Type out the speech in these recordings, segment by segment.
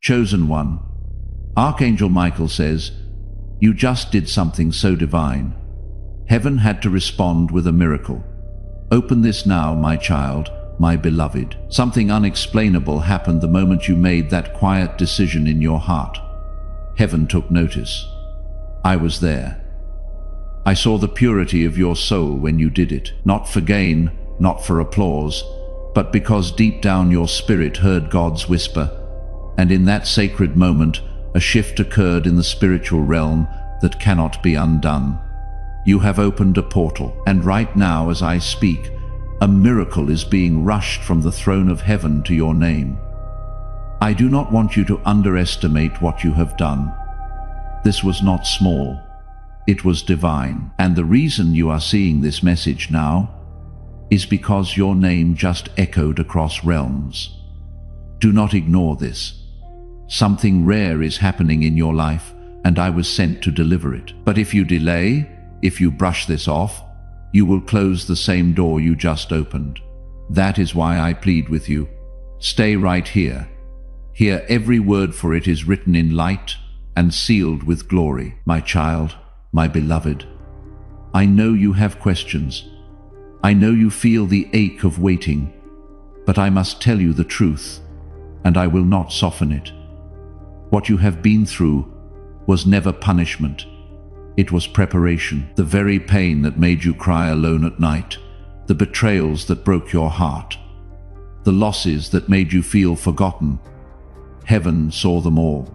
Chosen one, Archangel Michael says, you just did something so divine. Heaven had to respond with a miracle. Open this now, my child, my beloved. Something unexplainable happened the moment you made that quiet decision in your heart. Heaven took notice. I was there. I saw the purity of your soul when you did it, not for gain, not for applause, but because deep down your spirit heard God's whisper, and in that sacred moment, a shift occurred in the spiritual realm that cannot be undone. You have opened a portal, and right now as I speak, a miracle is being rushed from the throne of heaven to your name. I do not want you to underestimate what you have done. This was not small. It was divine. And the reason you are seeing this message now is because your name just echoed across realms. Do not ignore this. Something rare is happening in your life, and I was sent to deliver it. But if you delay, if you brush this off, you will close the same door you just opened. That is why I plead with you. Stay right here. Here every word for it is written in light and sealed with glory. My child, my beloved, I know you have questions. I know you feel the ache of waiting, but I must tell you the truth, and I will not soften it. What you have been through was never punishment. It was preparation. The very pain that made you cry alone at night, the betrayals that broke your heart, the losses that made you feel forgotten. Heaven saw them all,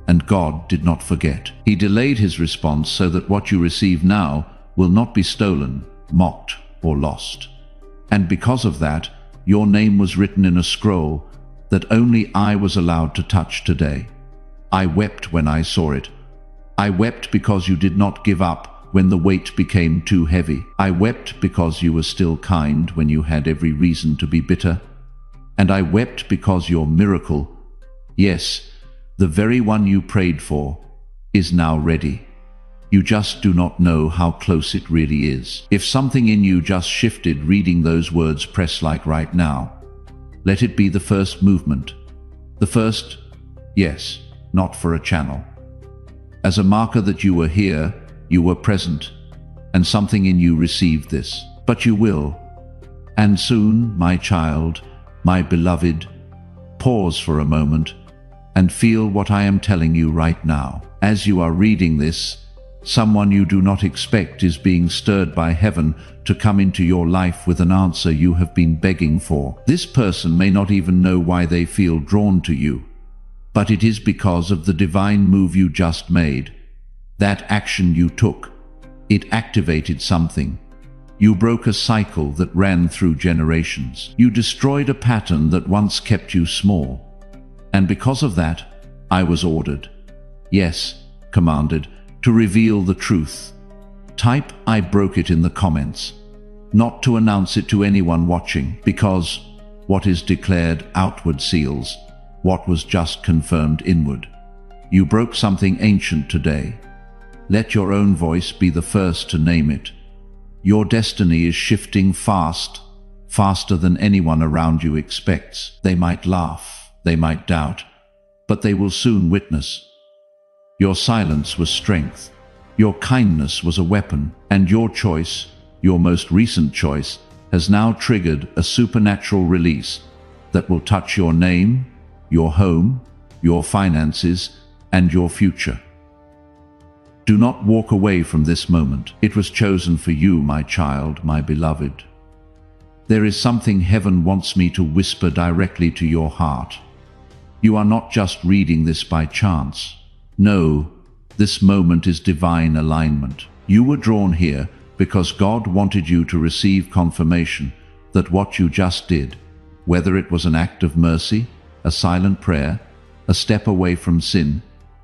and God did not forget. He delayed his response so that what you receive now will not be stolen, mocked, or lost. And because of that, your name was written in a scroll that only I was allowed to touch today. I wept when I saw it. I wept because you did not give up when the weight became too heavy. I wept because you were still kind when you had every reason to be bitter. And I wept because your miracle, yes, the very one you prayed for, is now ready. You just do not know how close it really is. If something in you just shifted reading those words press like right now, let it be the first movement. The first, yes, not for a channel. As a marker that you were here, you were present, and something in you received this. But you will. And soon, my child, my beloved, pause for a moment and feel what I am telling you right now. As you are reading this, someone you do not expect is being stirred by heaven to come into your life with an answer you have been begging for. This person may not even know why they feel drawn to you, but it is because of the divine move you just made. That action you took, it activated something. You broke a cycle that ran through generations. You destroyed a pattern that once kept you small. And because of that, I was ordered, yes, commanded, to reveal the truth. Type "I broke it" in the comments, not to announce it to anyone watching, because what is declared outward seals what was just confirmed inward. You broke something ancient today. Let your own voice be the first to name it. Your destiny is shifting fast, faster than anyone around you expects. They might laugh, they might doubt, but they will soon witness. Your silence was strength. Your kindness was a weapon, and your choice, your most recent choice, has now triggered a supernatural release that will touch your name, your home, your finances, and your future. Do not walk away from this moment. It was chosen for you, my child, my beloved. There is something heaven wants me to whisper directly to your heart. You are not just reading this by chance. No, this moment is divine alignment. You were drawn here because God wanted you to receive confirmation that what you just did, whether it was an act of mercy, a silent prayer, a step away from sin,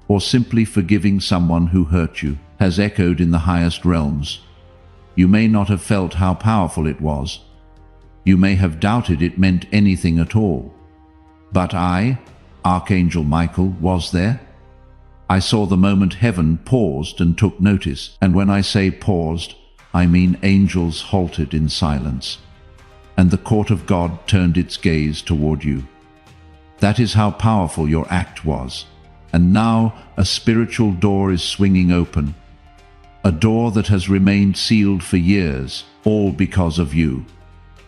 or simply forgiving someone who hurt you, has echoed in the highest realms. You may not have felt how powerful it was. You may have doubted it meant anything at all. But I, Archangel Michael, was there. I saw the moment heaven paused and took notice, and when I say paused, I mean angels halted in silence, and the court of God turned its gaze toward you. That is how powerful your act was. And now a spiritual door is swinging open. A door that has remained sealed for years, all because of you.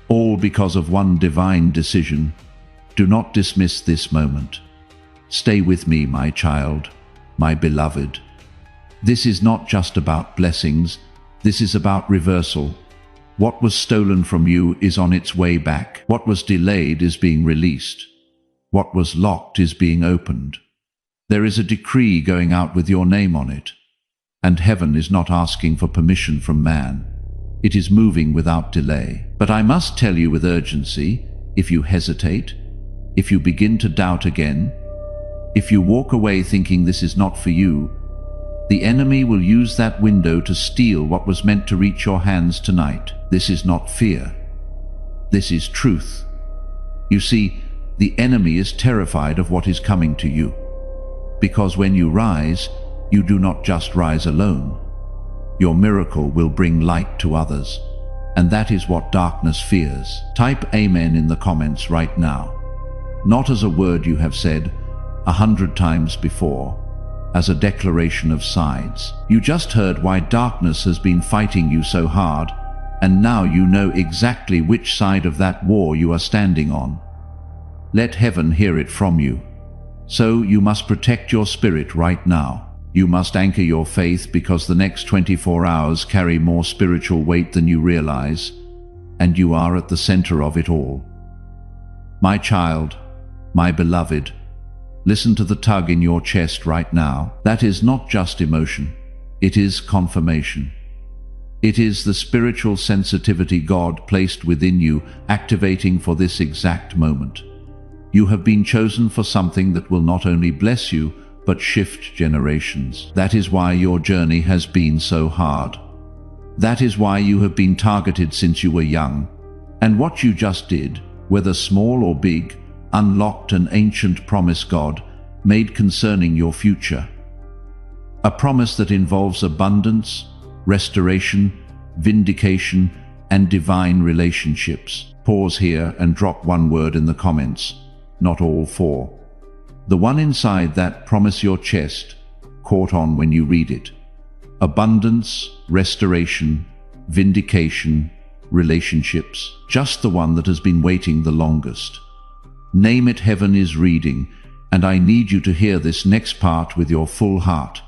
All because of one divine decision. Do not dismiss this moment. Stay with me, my child, my beloved. This is not just about blessings, this is about reversal. What was stolen from you is on its way back. What was delayed is being released. What was locked is being opened. There is a decree going out with your name on it. And heaven is not asking for permission from man. It is moving without delay. But I must tell you with urgency, if you hesitate, if you begin to doubt again, if you walk away thinking this is not for you, the enemy will use that window to steal what was meant to reach your hands tonight. This is not fear. This is truth. You see, the enemy is terrified of what is coming to you. Because when you rise, you do not just rise alone. Your miracle will bring light to others. And that is what darkness fears. Type Amen in the comments right now. Not as a word you have said 100 times before, as a declaration of sides. You just heard why darkness has been fighting you so hard, and now you know exactly which side of that war you are standing on. Let heaven hear it from you. So you must protect your spirit right now. You must anchor your faith because the next 24 hours carry more spiritual weight than you realize, and you are at the center of it all. My child, my beloved, listen to the tug in your chest right now. That is not just emotion. It is confirmation. It is the spiritual sensitivity God placed within you, activating for this exact moment. You have been chosen for something that will not only bless you, but shift generations. That is why your journey has been so hard. That is why you have been targeted since you were young. And what you just did, whether small or big, unlocked an ancient promise God made concerning your future. A promise that involves abundance, restoration, vindication, and divine relationships. Pause here and drop one word in the comments, not all four. The one inside that promise your chest, caught on when you read it. Abundance, restoration, vindication, relationships. Just the one that has been waiting the longest. Name it. Heaven is reading, and I need you to hear this next part with your full heart.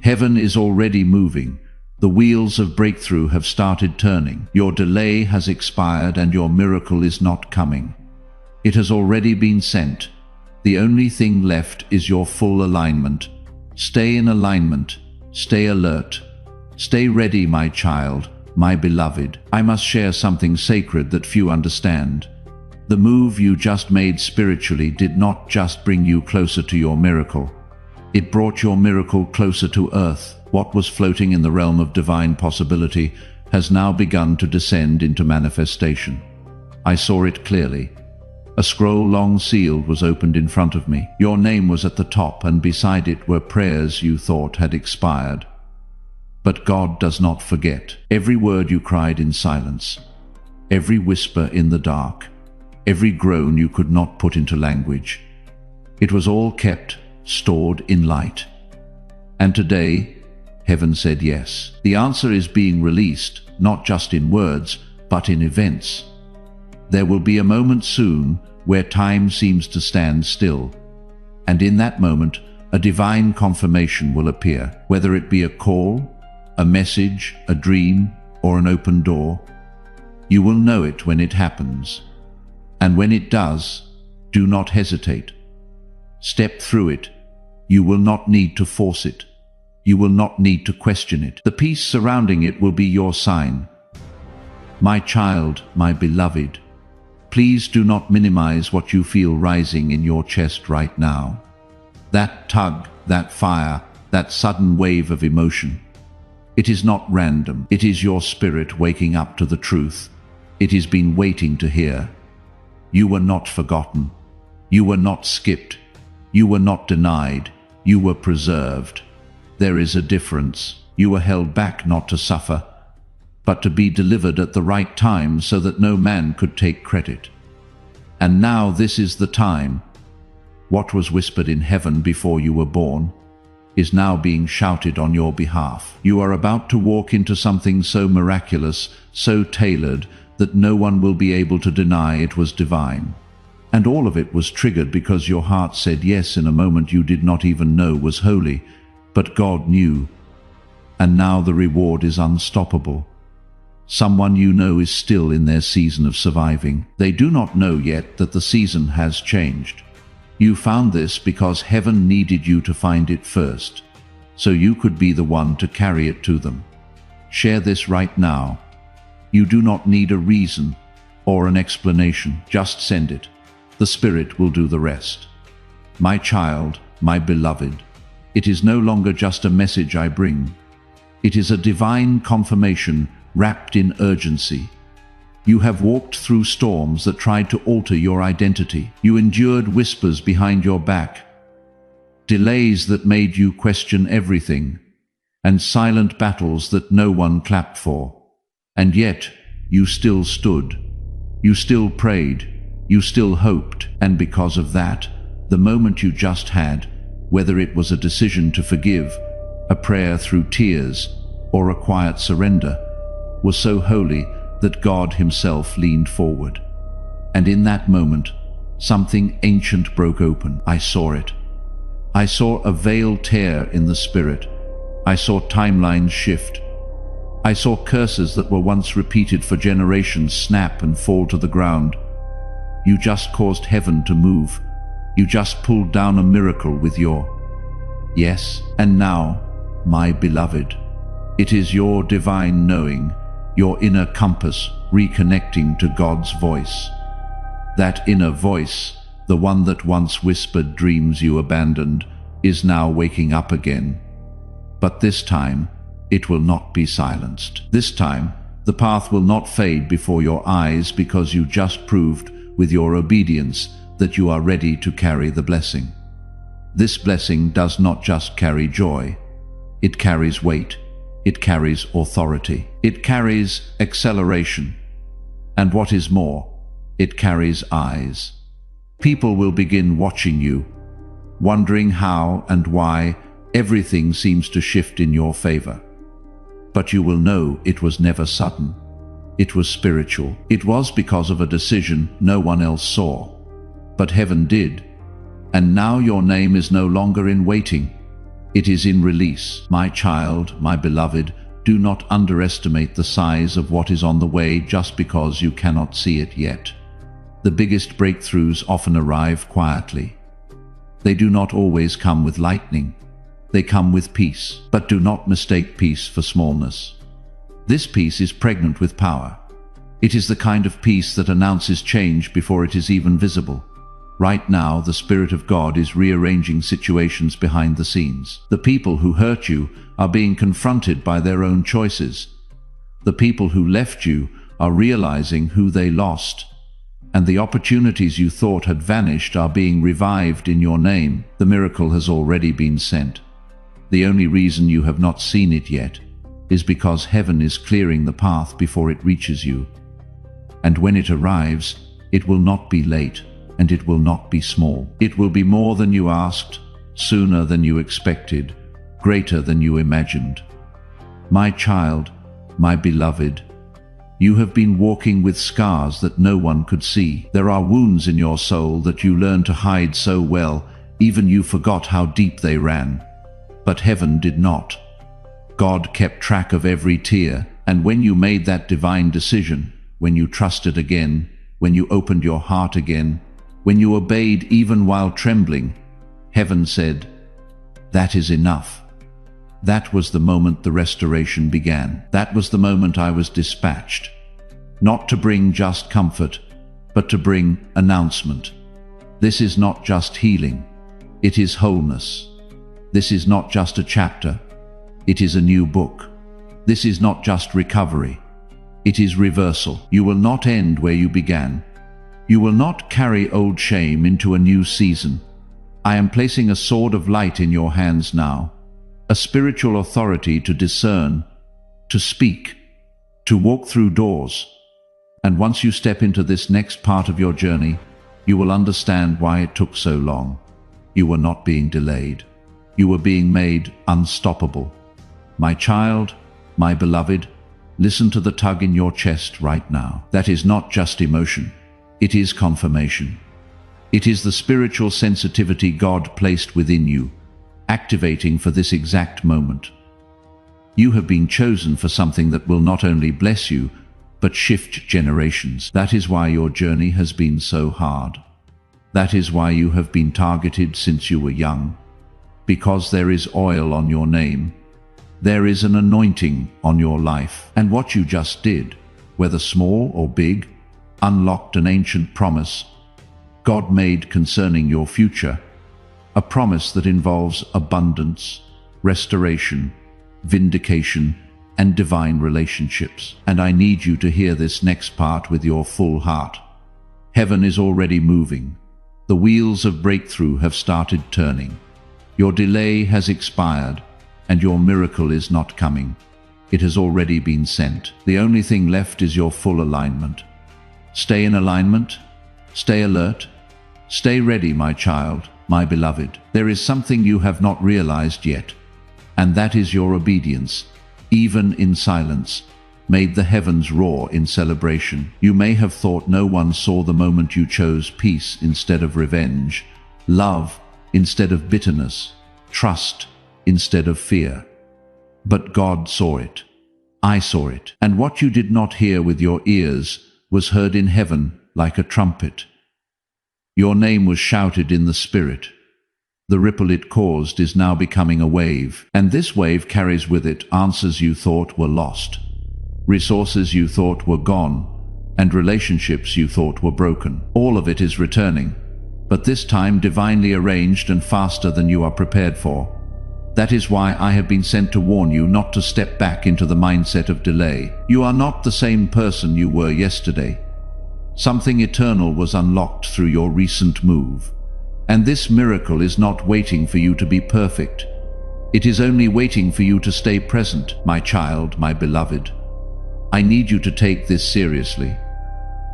Heaven is already moving. The wheels of breakthrough have started turning. Your delay has expired and your miracle is not coming. It has already been sent. The only thing left is your full alignment. Stay in alignment. Stay alert. Stay ready, my child, my beloved. I must share something sacred that few understand. The move you just made spiritually did not just bring you closer to your miracle. It brought your miracle closer to earth. What was floating in the realm of divine possibility has now begun to descend into manifestation. I saw it clearly. A scroll long sealed was opened in front of me. Your name was at the top, and beside it were prayers you thought had expired. But God does not forget. Every word you cried in silence, every whisper in the dark, every groan you could not put into language. It was all kept, stored in light. And today, heaven said yes. The answer is being released, not just in words, but in events. There will be a moment soon where time seems to stand still. And in that moment, a divine confirmation will appear, whether it be a call, a message, a dream, or an open door. You will know it when it happens. And when it does, do not hesitate. Step through it. You will not need to force it. You will not need to question it. The peace surrounding it will be your sign. My child, my beloved, please do not minimize what you feel rising in your chest right now. That tug, that fire, that sudden wave of emotion. It is not random. It is your spirit waking up to the truth it has been waiting to hear. You were not forgotten. You were not skipped. You were not denied. You were preserved. There is a difference. You were held back not to suffer, but to be delivered at the right time so that no man could take credit. And now this is the time. What was whispered in heaven before you were born is now being shouted on your behalf. You are about to walk into something so miraculous, so tailored, that no one will be able to deny it was divine. And all of it was triggered because your heart said yes in a moment you did not even know was holy, but God knew. And now the reward is unstoppable. Someone you know is still in their season of surviving. They do not know yet that the season has changed. You found this because heaven needed you to find it first, so you could be the one to carry it to them. Share this right now. You do not need a reason or an explanation, just send it. The Spirit will do the rest. My child, my beloved, it is no longer just a message I bring. It is a divine confirmation wrapped in urgency. You have walked through storms that tried to alter your identity. You endured whispers behind your back, delays that made you question everything, and silent battles that no one clapped for. And yet, you still stood. You still prayed. You still hoped. And because of that, the moment you just had, whether it was a decision to forgive, a prayer through tears, or a quiet surrender, was so holy that God Himself leaned forward. And in that moment, something ancient broke open. I saw it. I saw a veil tear in the spirit. I saw timelines shift. I saw curses that were once repeated for generations snap and fall to the ground. You just caused heaven to move. You just pulled down a miracle with your yes. And now, my beloved, it is your divine knowing, your inner compass reconnecting to God's voice. That inner voice, the one that once whispered dreams you abandoned, is now waking up again. But this time, it will not be silenced. This time, the path will not fade before your eyes because you just proved with your obedience that you are ready to carry the blessing. This blessing does not just carry joy, it carries weight. It carries authority. It carries acceleration. And what is more, it carries eyes. People will begin watching you, wondering how and why everything seems to shift in your favor. But you will know it was never sudden. It was spiritual. It was because of a decision no one else saw. But heaven did. And now your name is no longer in waiting. It is in release. My child, my beloved, do not underestimate the size of what is on the way just because you cannot see it yet. The biggest breakthroughs often arrive quietly. They do not always come with lightning. They come with peace. But do not mistake peace for smallness. This peace is pregnant with power. It is the kind of peace that announces change before it is even visible. Right now, the Spirit of God is rearranging situations behind the scenes. The people who hurt you are being confronted by their own choices. The people who left you are realizing who they lost. And the opportunities you thought had vanished are being revived in your name. The miracle has already been sent. The only reason you have not seen it yet is because heaven is clearing the path before it reaches you. And when it arrives, it will not be late. And it will not be small. It will be more than you asked, sooner than you expected, greater than you imagined. My child, my beloved, you have been walking with scars that no one could see. There are wounds in your soul that you learned to hide so well, even you forgot how deep they ran. But heaven did not. God kept track of every tear, and when you made that divine decision, when you trusted again, when you opened your heart again, when you obeyed even while trembling, heaven said, "That is enough." That was the moment the restoration began. That was the moment I was dispatched, not to bring just comfort, but to bring announcement. This is not just healing, it is wholeness. This is not just a chapter, it is a new book. This is not just recovery, it is reversal. You will not end where you began. You will not carry old shame into a new season. I am placing a sword of light in your hands now, a spiritual authority to discern, to speak, to walk through doors. And once you step into this next part of your journey, you will understand why it took so long. You were not being delayed. You were being made unstoppable. My child, my beloved, listen to the tug in your chest right now. That is not just emotion. It is confirmation. It is the spiritual sensitivity God placed within you, activating for this exact moment. You have been chosen for something that will not only bless you, but shift generations. That is why your journey has been so hard. That is why you have been targeted since you were young. Because there is oil on your name. There is an anointing on your life. And what you just did, whether small or big, unlocked an ancient promise God made concerning your future, a promise that involves abundance, restoration, vindication, and divine relationships. And I need you to hear this next part with your full heart. Heaven is already moving. The wheels of breakthrough have started turning. Your delay has expired, and your miracle is not coming. It has already been sent. The only thing left is your full alignment. Stay in alignment. Stay alert. Stay ready, my child, my beloved. There is something you have not realized yet, and that is your obedience, even in silence, made the heavens roar in celebration. You may have thought no one saw the moment you chose peace instead of revenge, love instead of bitterness, trust instead of fear. But God saw it. I saw it. And what you did not hear with your ears was heard in heaven like a trumpet. Your name was shouted in the spirit. The ripple it caused is now becoming a wave, and this wave carries with it answers you thought were lost, resources you thought were gone, and relationships you thought were broken. All of it is returning, but this time divinely arranged and faster than you are prepared for. That is why I have been sent to warn you not to step back into the mindset of delay. You are not the same person you were yesterday. Something eternal was unlocked through your recent move. And this miracle is not waiting for you to be perfect. It is only waiting for you to stay present, my child, my beloved. I need you to take this seriously.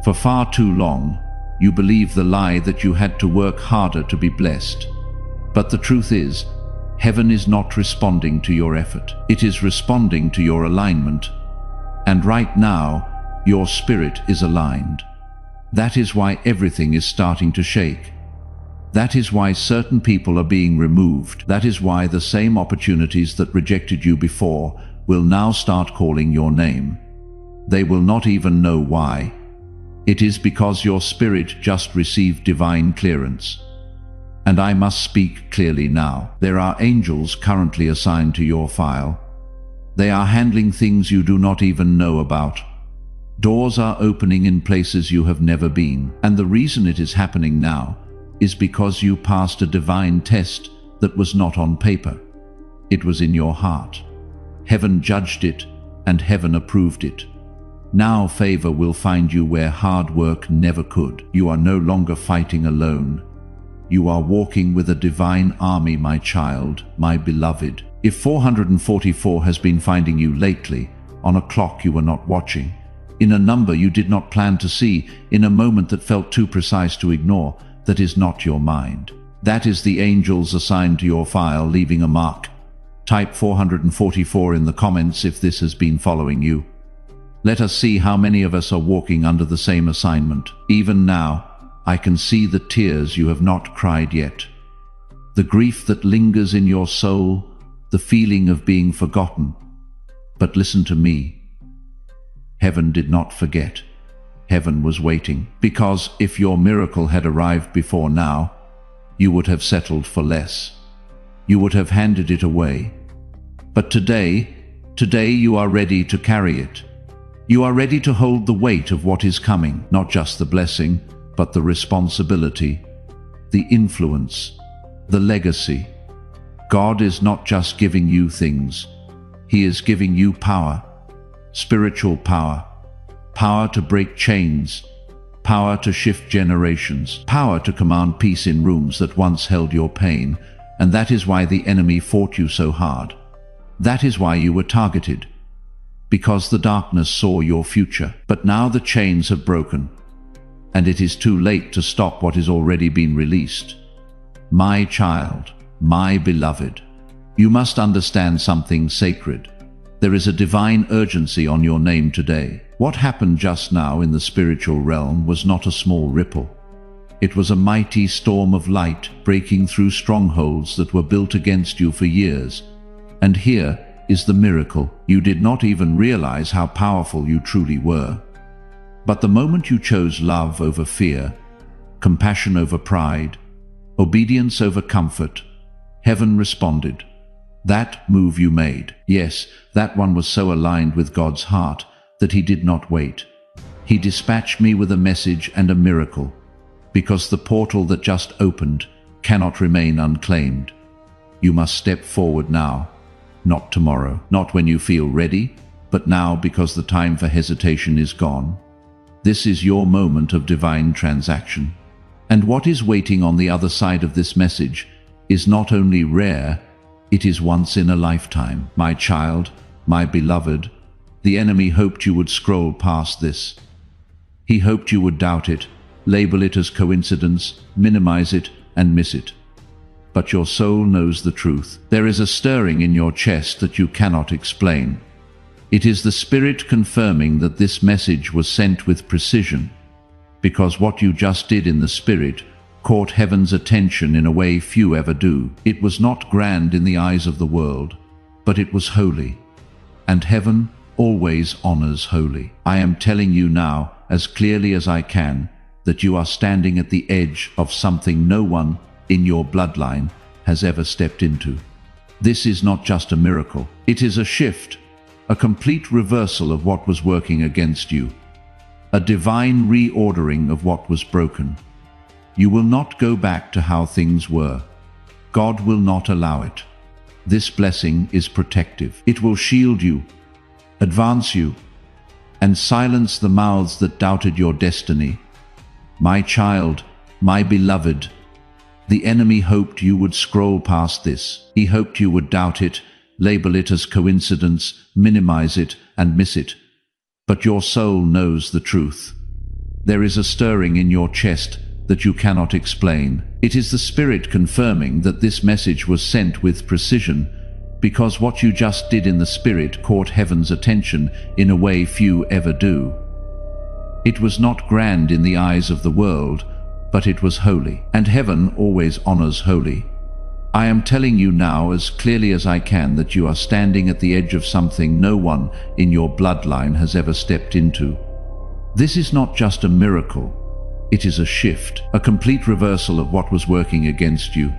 For far too long, you believed the lie that you had to work harder to be blessed. But the truth is, heaven is not responding to your effort. It is responding to your alignment. And right now, your spirit is aligned. That is why everything is starting to shake. That is why certain people are being removed. That is why the same opportunities that rejected you before will now start calling your name. They will not even know why. It is because your spirit just received divine clearance. And I must speak clearly now. There are angels currently assigned to your file. They are handling things you do not even know about. Doors are opening in places you have never been, and the reason it is happening now is because you passed a divine test that was not on paper. It was in your heart. Heaven judged it, and heaven approved it. Now favor will find you where hard work never could. You are no longer fighting alone. You are walking with a divine army, my child, my beloved. If 444 has been finding you lately, on a clock you were not watching, in a number you did not plan to see, in a moment that felt too precise to ignore, that is not your mind. That is the angels assigned to your file leaving a mark. Type 444 in the comments if this has been following you. Let us see how many of us are walking under the same assignment. Even now, I can see the tears you have not cried yet. The grief that lingers in your soul, the feeling of being forgotten. But listen to me. Heaven did not forget. Heaven was waiting, because if your miracle had arrived before now, you would have settled for less. You would have handed it away. But today you are ready to carry it. You are ready to hold the weight of what is coming, not just the blessing, but the responsibility, the influence, the legacy. God is not just giving you things. He is giving you power, spiritual power, power to break chains, power to shift generations, power to command peace in rooms that once held your pain. And that is why the enemy fought you so hard. That is why you were targeted, because the darkness saw your future. But now the chains have broken, and it is too late to stop what has already been released. My child, my beloved, you must understand something sacred. There is a divine urgency on your name today. What happened just now in the spiritual realm was not a small ripple. It was a mighty storm of light breaking through strongholds that were built against you for years. And here is the miracle. You did not even realize how powerful you truly were. But the moment you chose love over fear, compassion over pride, obedience over comfort, heaven responded. That move you made, yes, that one was so aligned with God's heart that he did not wait. He dispatched me with a message and a miracle, because the portal that just opened cannot remain unclaimed. You must step forward now, not tomorrow, not when you feel ready, but now, because the time for hesitation is gone. This is your moment of divine transaction. And what is waiting on the other side of this message is not only rare, it is once in a lifetime. My child, my beloved, the enemy hoped you would scroll past this. He hoped you would doubt it, label it as coincidence, minimize it, and miss it. But your soul knows the truth. There is a stirring in your chest that you cannot explain. It is the Spirit confirming that this message was sent with precision, because what you just did in the Spirit caught heaven's attention in a way few ever do. It was not grand in the eyes of the world, but it was holy. And heaven always honors holy. I am telling you now, as clearly as I can, that you are standing at the edge of something no one in your bloodline has ever stepped into. This is not just a miracle. It is a shift, a complete reversal of what was working against you, a divine reordering of what was broken. You will not go back to how things were. God will not allow it. This blessing is protective. It will shield you, advance you, and silence the mouths that doubted your destiny. My child, my beloved, the enemy hoped you would scroll past this. He hoped you would doubt it, label it as coincidence, minimize it, and miss it. But your soul knows the truth. There is a stirring in your chest that you cannot explain. It is the Spirit confirming that this message was sent with precision, because what you just did in the Spirit caught heaven's attention in a way few ever do. It was not grand in the eyes of the world, but it was holy, and heaven always honors holy. I am telling you now as clearly as I can that you are standing at the edge of something no one in your bloodline has ever stepped into. This is not just a miracle. It is a shift, a complete reversal of what was working against you,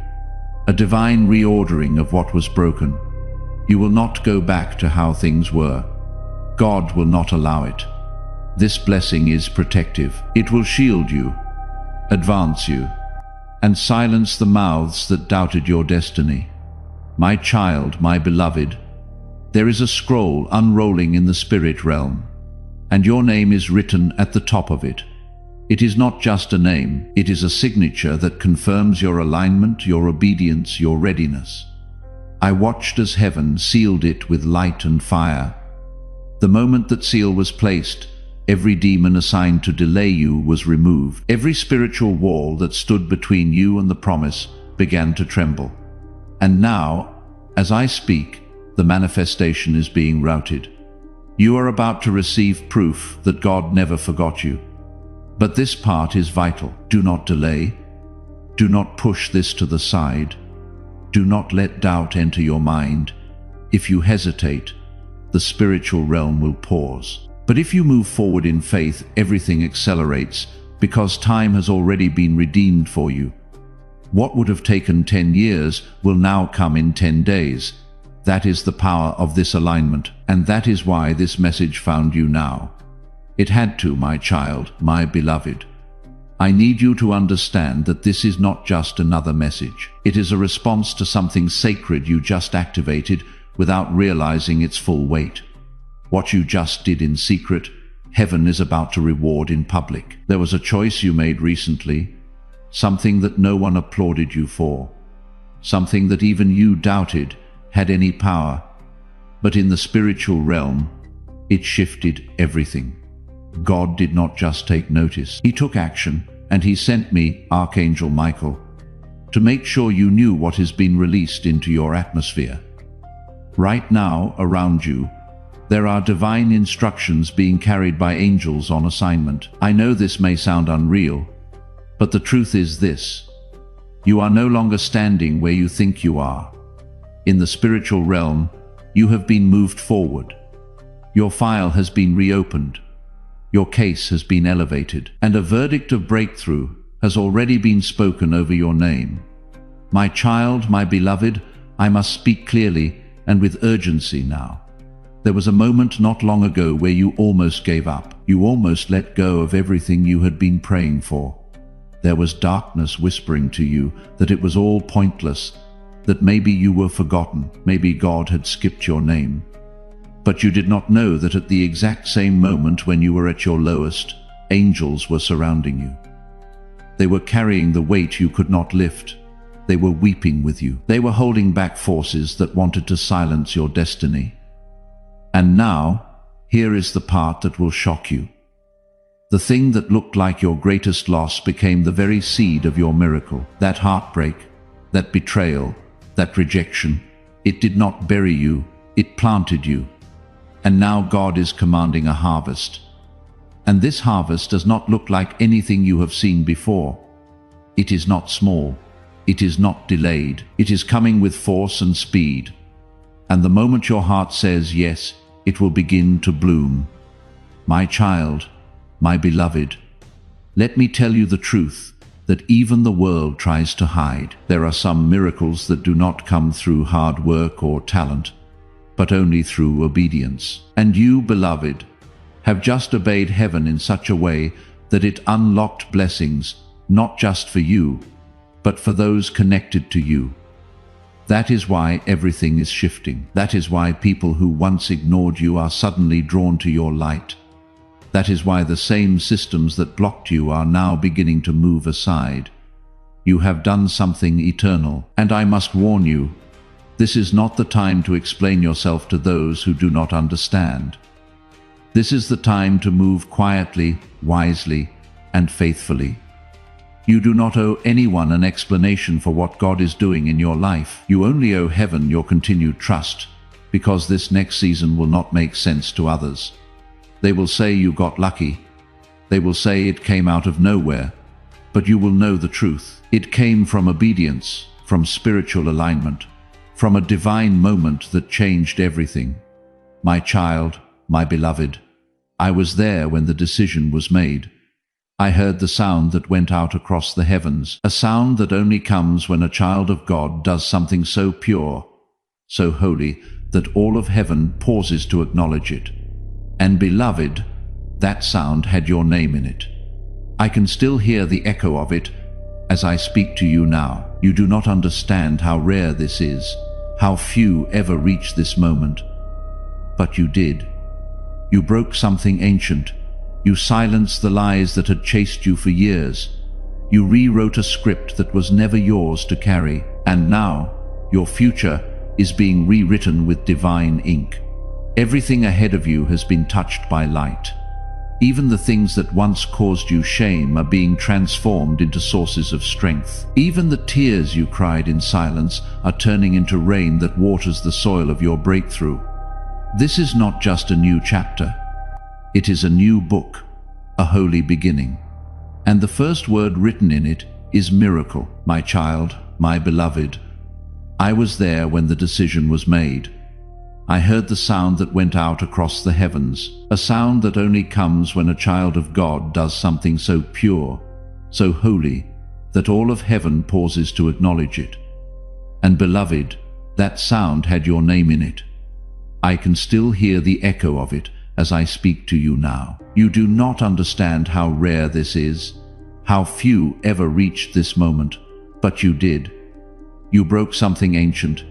a divine reordering of what was broken. You will not go back to how things were. God will not allow it. This blessing is protective. It will shield you, advance you, and silence the mouths that doubted your destiny. My child, my beloved, there is a scroll unrolling in the spirit realm, and your name is written at the top of it. It is not just a name, it is a signature that confirms your alignment, your obedience, your readiness. I watched as heaven sealed it with light and fire. The moment that seal was placed, every demon assigned to delay you was removed. Every spiritual wall that stood between you and the promise began to tremble. And now, as I speak, the manifestation is being routed. You are about to receive proof that God never forgot you. But this part is vital. Do not delay. Do not push this to the side. Do not let doubt enter your mind. If you hesitate, the spiritual realm will pause. But if you move forward in faith, everything accelerates, because time has already been redeemed for you. What would have taken 10 years will now come in 10 days. That is the power of this alignment, and that is why this message found you now. It had to, my child, my beloved. I need you to understand that this is not just another message. It is a response to something sacred you just activated without realizing its full weight. What you just did in secret, heaven is about to reward in public. There was a choice you made recently, something that no one applauded you for, something that even you doubted had any power. But in the spiritual realm, it shifted everything. God did not just take notice. He took action, and he sent me, Archangel Michael. to make sure you knew what has been released into your atmosphere. Right now, around you, there are divine instructions being carried by angels on assignment. I know this may sound unreal, but the truth is this: you are no longer standing where you think you are. In the spiritual realm, you have been moved forward. Your file has been reopened. Your case has been elevated, and a verdict of breakthrough has already been spoken over your name. My child, my beloved, I must speak clearly and with urgency now. There was a moment not long ago where you almost gave up. You almost let go of everything you had been praying for. There was darkness whispering to you that it was all pointless, that maybe you were forgotten, maybe God had skipped your name. But you did not know that at the exact same moment when you were at your lowest, angels were surrounding you. They were carrying the weight you could not lift. They were weeping with you. They were holding back forces that wanted to silence your destiny. And now, here is the part that will shock you. The thing that looked like your greatest loss became the very seed of your miracle. That heartbreak, that betrayal, that rejection, it did not bury you, it planted you. And now God is commanding a harvest. And this harvest does not look like anything you have seen before. It is not small. It is not delayed. It is coming with force and speed. And the moment your heart says yes, it will begin to bloom. My child, my beloved, let me tell you the truth that even the world tries to hide. There are some miracles that do not come through hard work or talent, but only through obedience. And you, beloved, have just obeyed heaven in such a way that it unlocked blessings, not just for you, but for those connected to you. That is why everything is shifting. That is why people who once ignored you are suddenly drawn to your light. That is why the same systems that blocked you are now beginning to move aside. You have done something eternal, and I must warn you, this is not the time to explain yourself to those who do not understand. This is the time to move quietly, wisely, and faithfully. You do not owe anyone an explanation for what God is doing in your life. You only owe heaven your continued trust, because this next season will not make sense to others. They will say you got lucky. They will say it came out of nowhere. But you will know the truth. It came from obedience, from spiritual alignment, from a divine moment that changed everything. My child, my beloved, I was there when the decision was made. I heard the sound that went out across the heavens, a sound that only comes when a child of God does something so pure, so holy, that all of heaven pauses to acknowledge it. And beloved, that sound had your name in it. I can still hear the echo of it as I speak to you now. You do not understand how rare this is, how few ever reach this moment. But you did. You broke something ancient. You silenced the lies that had chased you for years. You rewrote a script that was never yours to carry. And now, your future is being rewritten with divine ink. Everything ahead of you has been touched by light. Even the things that once caused you shame are being transformed into sources of strength. Even the tears you cried in silence are turning into rain that waters the soil of your breakthrough. This is not just a new chapter. It is a new book, a holy beginning. And the first word written in it is miracle. My child, my beloved, I was there when the decision was made. I heard the sound that went out across the heavens, a sound that only comes when a child of God does something so pure, so holy, that all of heaven pauses to acknowledge it. And beloved, that sound had your name in it. I can still hear the echo of it as I speak to you now. You do not understand how rare this is, how few ever reached this moment, but you did. You broke something ancient.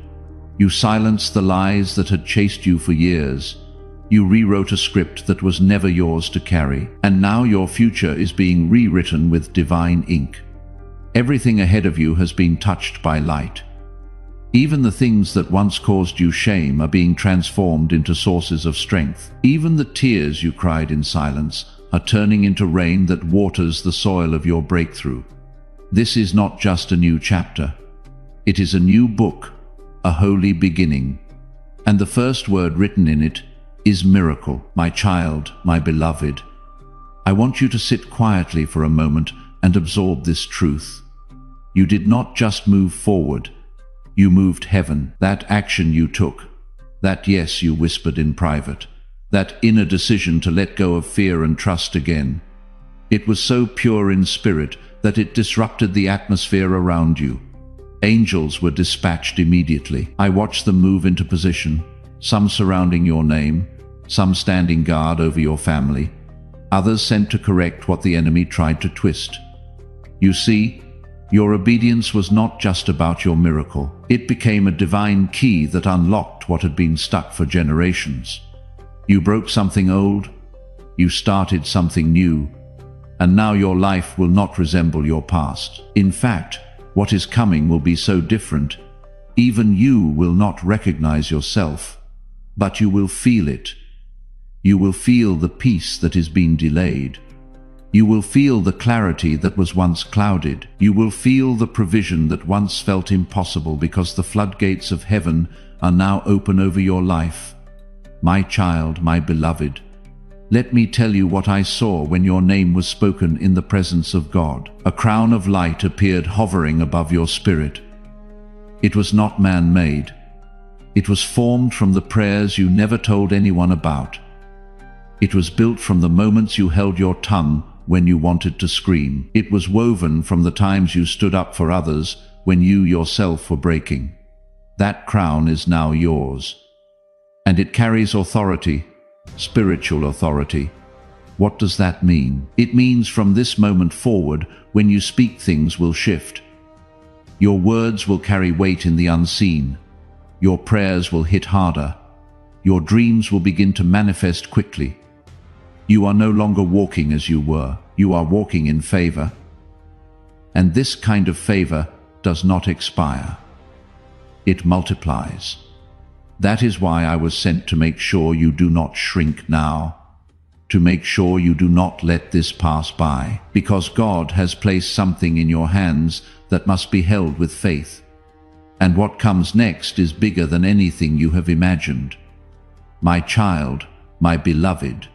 You silenced the lies that had chased you for years. You rewrote a script that was never yours to carry, and now your future is being rewritten with divine ink. Everything ahead of you has been touched by light. Even the things that once caused you shame are being transformed into sources of strength. Even the tears you cried in silence are turning into rain that waters the soil of your breakthrough. This is not just a new chapter. It is a new book, a holy beginning. And the first word written in it is miracle. My child, my beloved, I want you to sit quietly for a moment and absorb this truth. You did not just move forward, you moved heaven. That action you took, that yes you whispered in private, that inner decision to let go of fear and trust again. It was so pure in spirit that it disrupted the atmosphere around you. Angels were dispatched immediately. I watched them move into position, some surrounding your name, some standing guard over your family, others sent to correct what the enemy tried to twist. You see, your obedience was not just about your miracle. It became a divine key that unlocked what had been stuck for generations. You broke something old, you started something new, and now your life will not resemble your past. In fact, what is coming will be so different, even you will not recognize yourself, but you will feel it. You will feel the peace that is being delayed. You will feel the clarity that was once clouded. You will feel the provision that once felt impossible because the floodgates of heaven are now open over your life. My child, my beloved, let me tell you what I saw when your name was spoken in the presence of God. A crown of light appeared hovering above your spirit. It was not man-made. It was formed from the prayers you never told anyone about. It was built from the moments you held your tongue when you wanted to scream. It was woven from the times you stood up for others when you yourself were breaking. That crown is now yours. And it carries authority, spiritual authority. What does that mean? It means from this moment forward, when you speak, things will shift. Your words will carry weight in the unseen. Your prayers will hit harder. Your dreams will begin to manifest quickly. You are no longer walking as you were. You are walking in favor. And this kind of favor does not expire. It multiplies. That is why I was sent to make sure you do not shrink now, to make sure you do not let this pass by, because God has placed something in your hands that must be held with faith. And what comes next is bigger than anything you have imagined. My child, my beloved,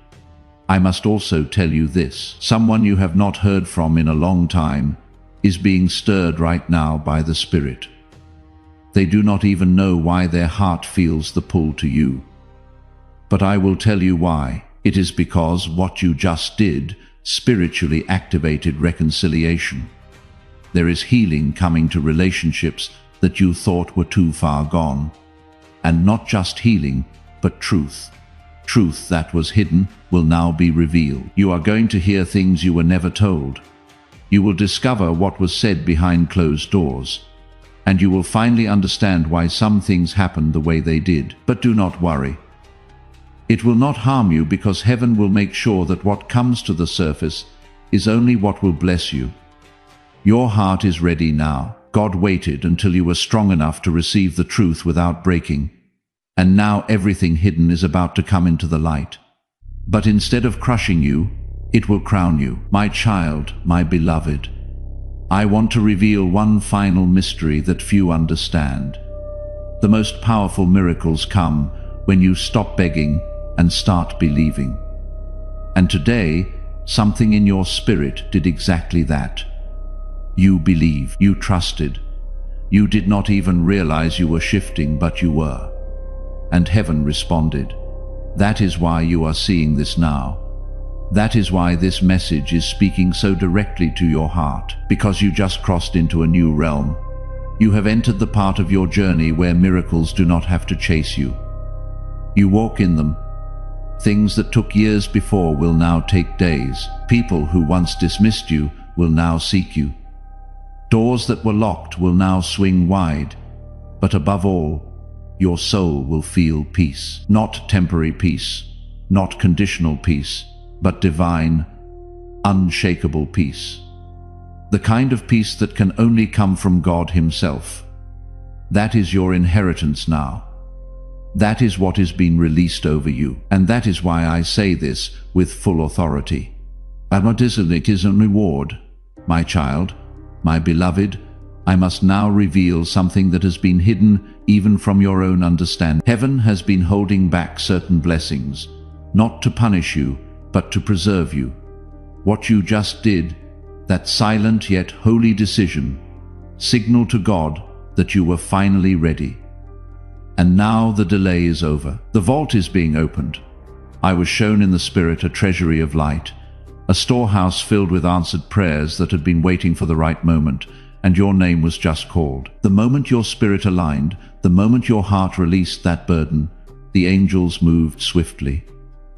I must also tell you this. Someone you have not heard from in a long time is being stirred right now by the Spirit. They do not even know why their heart feels the pull to you. But I will tell you why. It is because what you just did spiritually activated reconciliation. There is healing coming to relationships that you thought were too far gone. And not just healing, but truth. Truth that was hidden will now be revealed. You are going to hear things you were never told. You will discover what was said behind closed doors. And you will finally understand why some things happened the way they did. But do not worry. It will not harm you, because heaven will make sure that what comes to the surface is only what will bless you. Your heart is ready now. God waited until you were strong enough to receive the truth without breaking. And now everything hidden is about to come into the light. But instead of crushing you, it will crown you. My child, my beloved, I want to reveal one final mystery that few understand. The most powerful miracles come when you stop begging and start believing. And today, something in your spirit did exactly that. You believed, you trusted. You did not even realize you were shifting, but you were. And heaven responded. That is why you are seeing this now. That is why this message is speaking so directly to your heart, because you just crossed into a new realm. You have entered the part of your journey where miracles do not have to chase you. You walk in them. Things that took years before will now take days. People who once dismissed you will now seek you. Doors that were locked will now swing wide. But above all, your soul will feel peace. Not temporary peace, not conditional peace, but divine, unshakable peace. The kind of peace that can only come from God Himself. That is your inheritance now. That is what is being released over you. And that is why I say this with full authority. Admonition is a reward, my child, my beloved, I must now reveal something that has been hidden even from your own understanding. Heaven has been holding back certain blessings, not to punish you, but to preserve you. What you just did, that silent yet holy decision, signaled to God that you were finally ready. And now the delay is over. The vault is being opened. I was shown in the Spirit a treasury of light, a storehouse filled with answered prayers that had been waiting for the right moment, and your name was just called. The moment your spirit aligned, the moment your heart released that burden, the angels moved swiftly.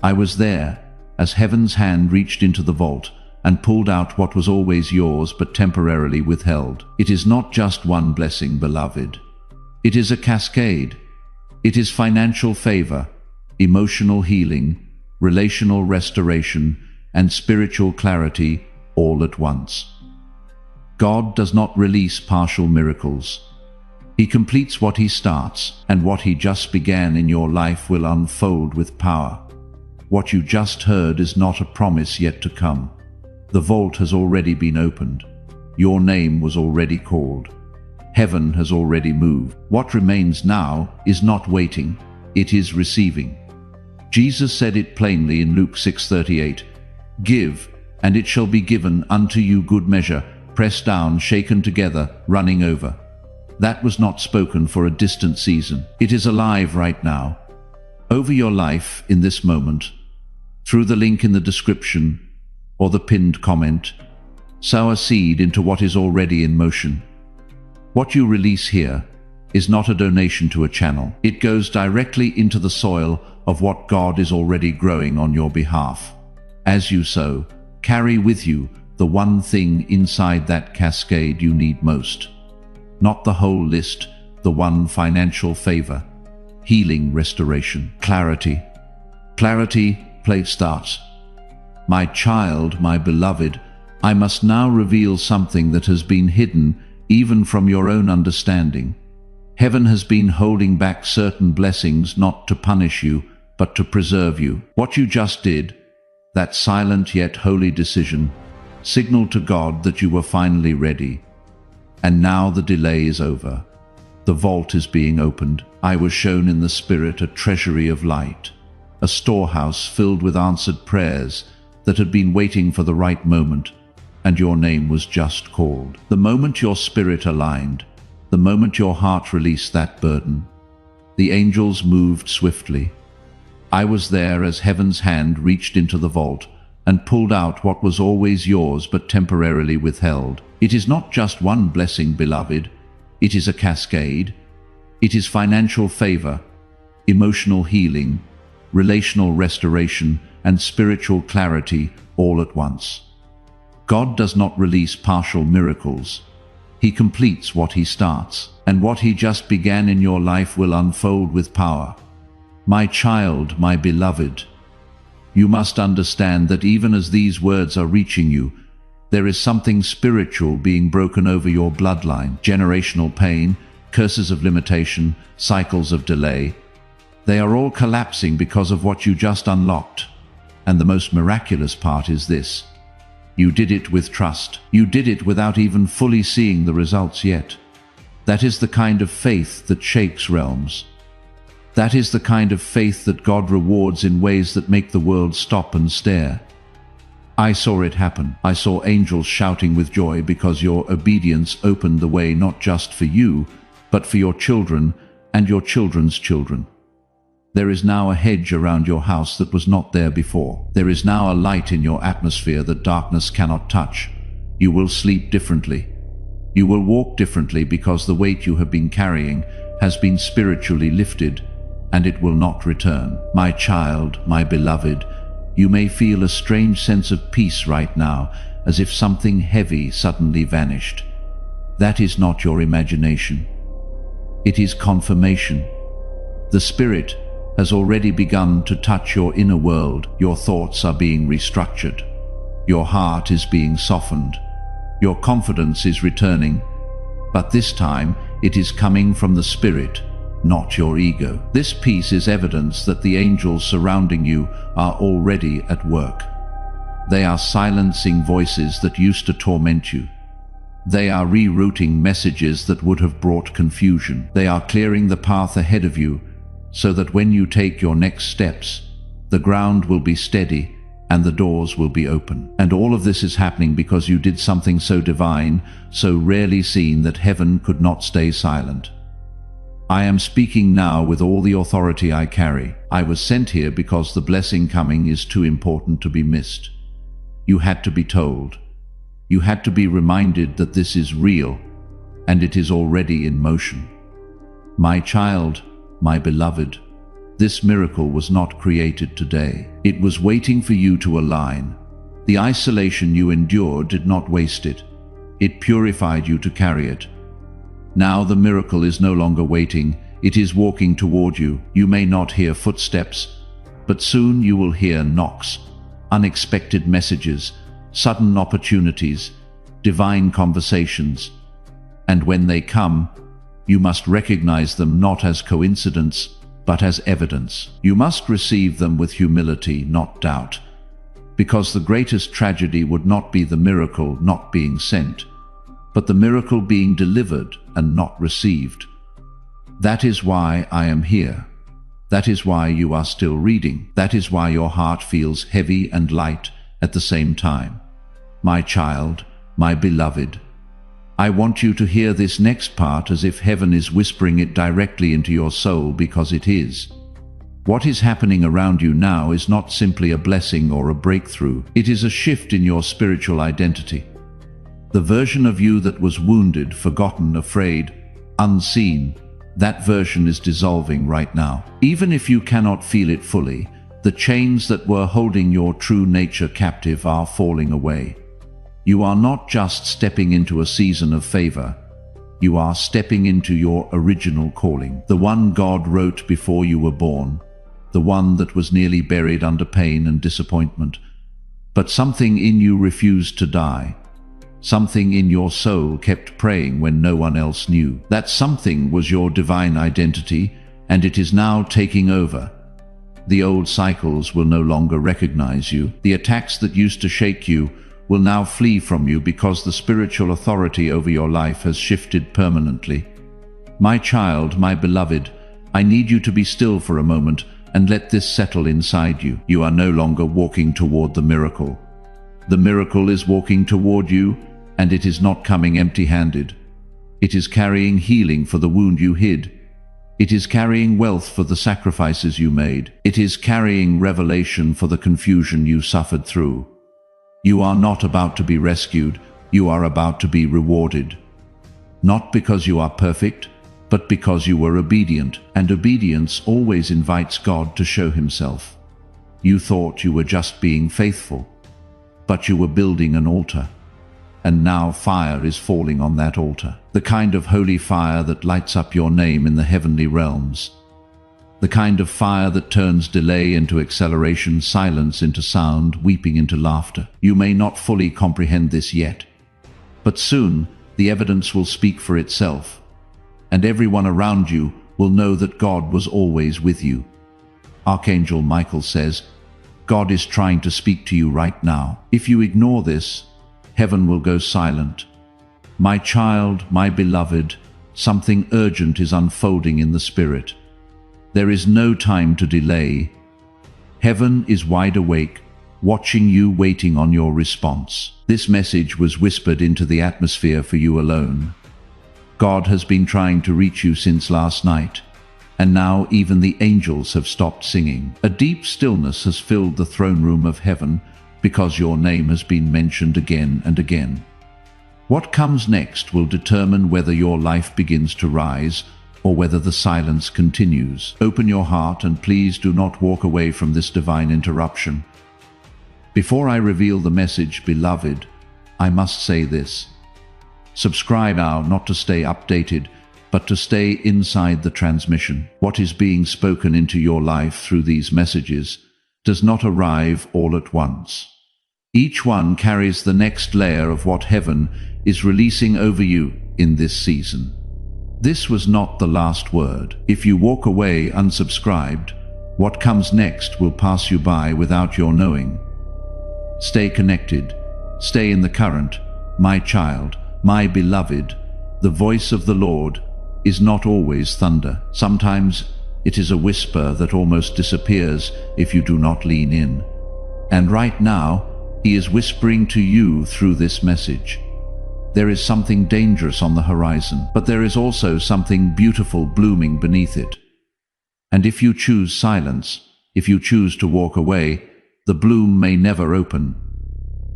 I was there as heaven's hand reached into the vault and pulled out what was always yours but temporarily withheld. It is not just one blessing, beloved. It is a cascade. It is financial favor, emotional healing, relational restoration, and spiritual clarity all at once. God does not release partial miracles. He completes what He starts, and what He just began in your life will unfold with power. What you just heard is not a promise yet to come. The vault has already been opened. Your name was already called. Heaven has already moved. What remains now is not waiting, it is receiving. Jesus said it plainly in Luke 6:38, "Give, and it shall be given unto you good measure, pressed down, shaken together, running over." That was not spoken for a distant season. It is alive right now, over your life in this moment. Through the link in the description or the pinned comment, sow a seed into what is already in motion. What you release here is not a donation to a channel. It goes directly into the soil of what God is already growing on your behalf. As you sow, carry with you the one thing inside that cascade you need most. Not the whole list, the one: financial favor, healing, restoration, clarity. Clarity, play starts. My child, my beloved, I must now reveal something that has been hidden even from your own understanding. Heaven has been holding back certain blessings not to punish you, but to preserve you. What you just did, that silent yet holy decision, signaled to God that you were finally ready. And now the delay is over. The vault is being opened. I was shown in the Spirit a treasury of light, a storehouse filled with answered prayers that had been waiting for the right moment, and your name was just called. The moment your spirit aligned, the moment your heart released that burden, the angels moved swiftly. I was there as heaven's hand reached into the vault and pulled out what was always yours but temporarily withheld. It is not just one blessing, beloved. It is a cascade. It is financial favor, emotional healing, relational restoration, and spiritual clarity all at once. God does not release partial miracles. He completes what He starts, and what He just began in your life will unfold with power. My child, my beloved, you must understand that even as these words are reaching you, there is something spiritual being broken over your bloodline. Generational pain, curses of limitation, cycles of delay. They are all collapsing because of what you just unlocked. And the most miraculous part is this: you did it with trust. You did it without even fully seeing the results yet. That is the kind of faith that shakes realms. That is the kind of faith that God rewards in ways that make the world stop and stare. I saw it happen. I saw angels shouting with joy because your obedience opened the way not just for you, but for your children and your children's children. There is now a hedge around your house that was not there before. There is now a light in your atmosphere that darkness cannot touch. You will sleep differently. You will walk differently because the weight you have been carrying has been spiritually lifted, and it will not return. My child, my beloved, you may feel a strange sense of peace right now, as if something heavy suddenly vanished. That is not your imagination. It is confirmation. The Spirit has already begun to touch your inner world. Your thoughts are being restructured. Your heart is being softened. Your confidence is returning. But this time, it is coming from the Spirit, not your ego. This peace is evidence that the angels surrounding you are already at work. They are silencing voices that used to torment you. They are rerouting messages that would have brought confusion. They are clearing the path ahead of you so that when you take your next steps, the ground will be steady and the doors will be open. And all of this is happening because you did something so divine, so rarely seen, that heaven could not stay silent. I am speaking now with all the authority I carry. I was sent here because the blessing coming is too important to be missed. You had to be told. You had to be reminded that this is real, and it is already in motion. My child, my beloved, this miracle was not created today. It was waiting for you to align. The isolation you endured did not waste it. It purified you to carry it. Now the miracle is no longer waiting. It is walking toward you. You may not hear footsteps, but soon you will hear knocks, unexpected messages, sudden opportunities, divine conversations. And when they come, you must recognize them not as coincidence, but as evidence. You must receive them with humility, not doubt, because the greatest tragedy would not be the miracle not being sent, but the miracle being delivered and not received. That is why I am here. That is why you are still reading. That is why your heart feels heavy and light at the same time. My child, my beloved, I want you to hear this next part as if heaven is whispering it directly into your soul, because it is. What is happening around you now is not simply a blessing or a breakthrough. It is a shift in your spiritual identity. The version of you that was wounded, forgotten, afraid, unseen, that version is dissolving right now. Even if you cannot feel it fully, the chains that were holding your true nature captive are falling away. You are not just stepping into a season of favor. You are stepping into your original calling, the one God wrote before you were born, the one that was nearly buried under pain and disappointment. But something in you refused to die. Something in your soul kept praying when no one else knew. That something was your divine identity, and it is now taking over. The old cycles will no longer recognize you. The attacks that used to shake you will now flee from you because the spiritual authority over your life has shifted permanently. My child, my beloved, I need you to be still for a moment and let this settle inside you. You are no longer walking toward the miracle. The miracle is walking toward you, and it is not coming empty-handed. It is carrying healing for the wound you hid. It is carrying wealth for the sacrifices you made. It is carrying revelation for the confusion you suffered through. You are not about to be rescued, you are about to be rewarded. Not because you are perfect, but because you were obedient, and obedience always invites God to show himself. You thought you were just being faithful, but you were building an altar. And now fire is falling on that altar. The kind of holy fire that lights up your name in the heavenly realms. The kind of fire that turns delay into acceleration, silence into sound, weeping into laughter. You may not fully comprehend this yet, but soon the evidence will speak for itself, and everyone around you will know that God was always with you. Archangel Michael says, God is trying to speak to you right now. If you ignore this, heaven will go silent. My child, my beloved, something urgent is unfolding in the spirit. There is no time to delay. Heaven is wide awake, watching you, waiting on your response. This message was whispered into the atmosphere for you alone. God has been trying to reach you since last night, and now even the angels have stopped singing. A deep stillness has filled the throne room of heaven because your name has been mentioned again and again. What comes next will determine whether your life begins to rise or whether the silence continues. Open your heart and please do not walk away from this divine interruption. Before I reveal the message, beloved, I must say this. Subscribe now, not to stay updated, but to stay inside the transmission. What is being spoken into your life through these messages does not arrive all at once. Each one carries the next layer of what heaven is releasing over you in this season. This was not the last word. If you walk away unsubscribed, what comes next will pass you by without your knowing. Stay connected. Stay in the current, my child, my beloved, the voice of the Lord is not always thunder. Sometimes it is a whisper that almost disappears if you do not lean in. And right now, He is whispering to you through this message. There is something dangerous on the horizon, but there is also something beautiful blooming beneath it. And if you choose silence, if you choose to walk away, the bloom may never open.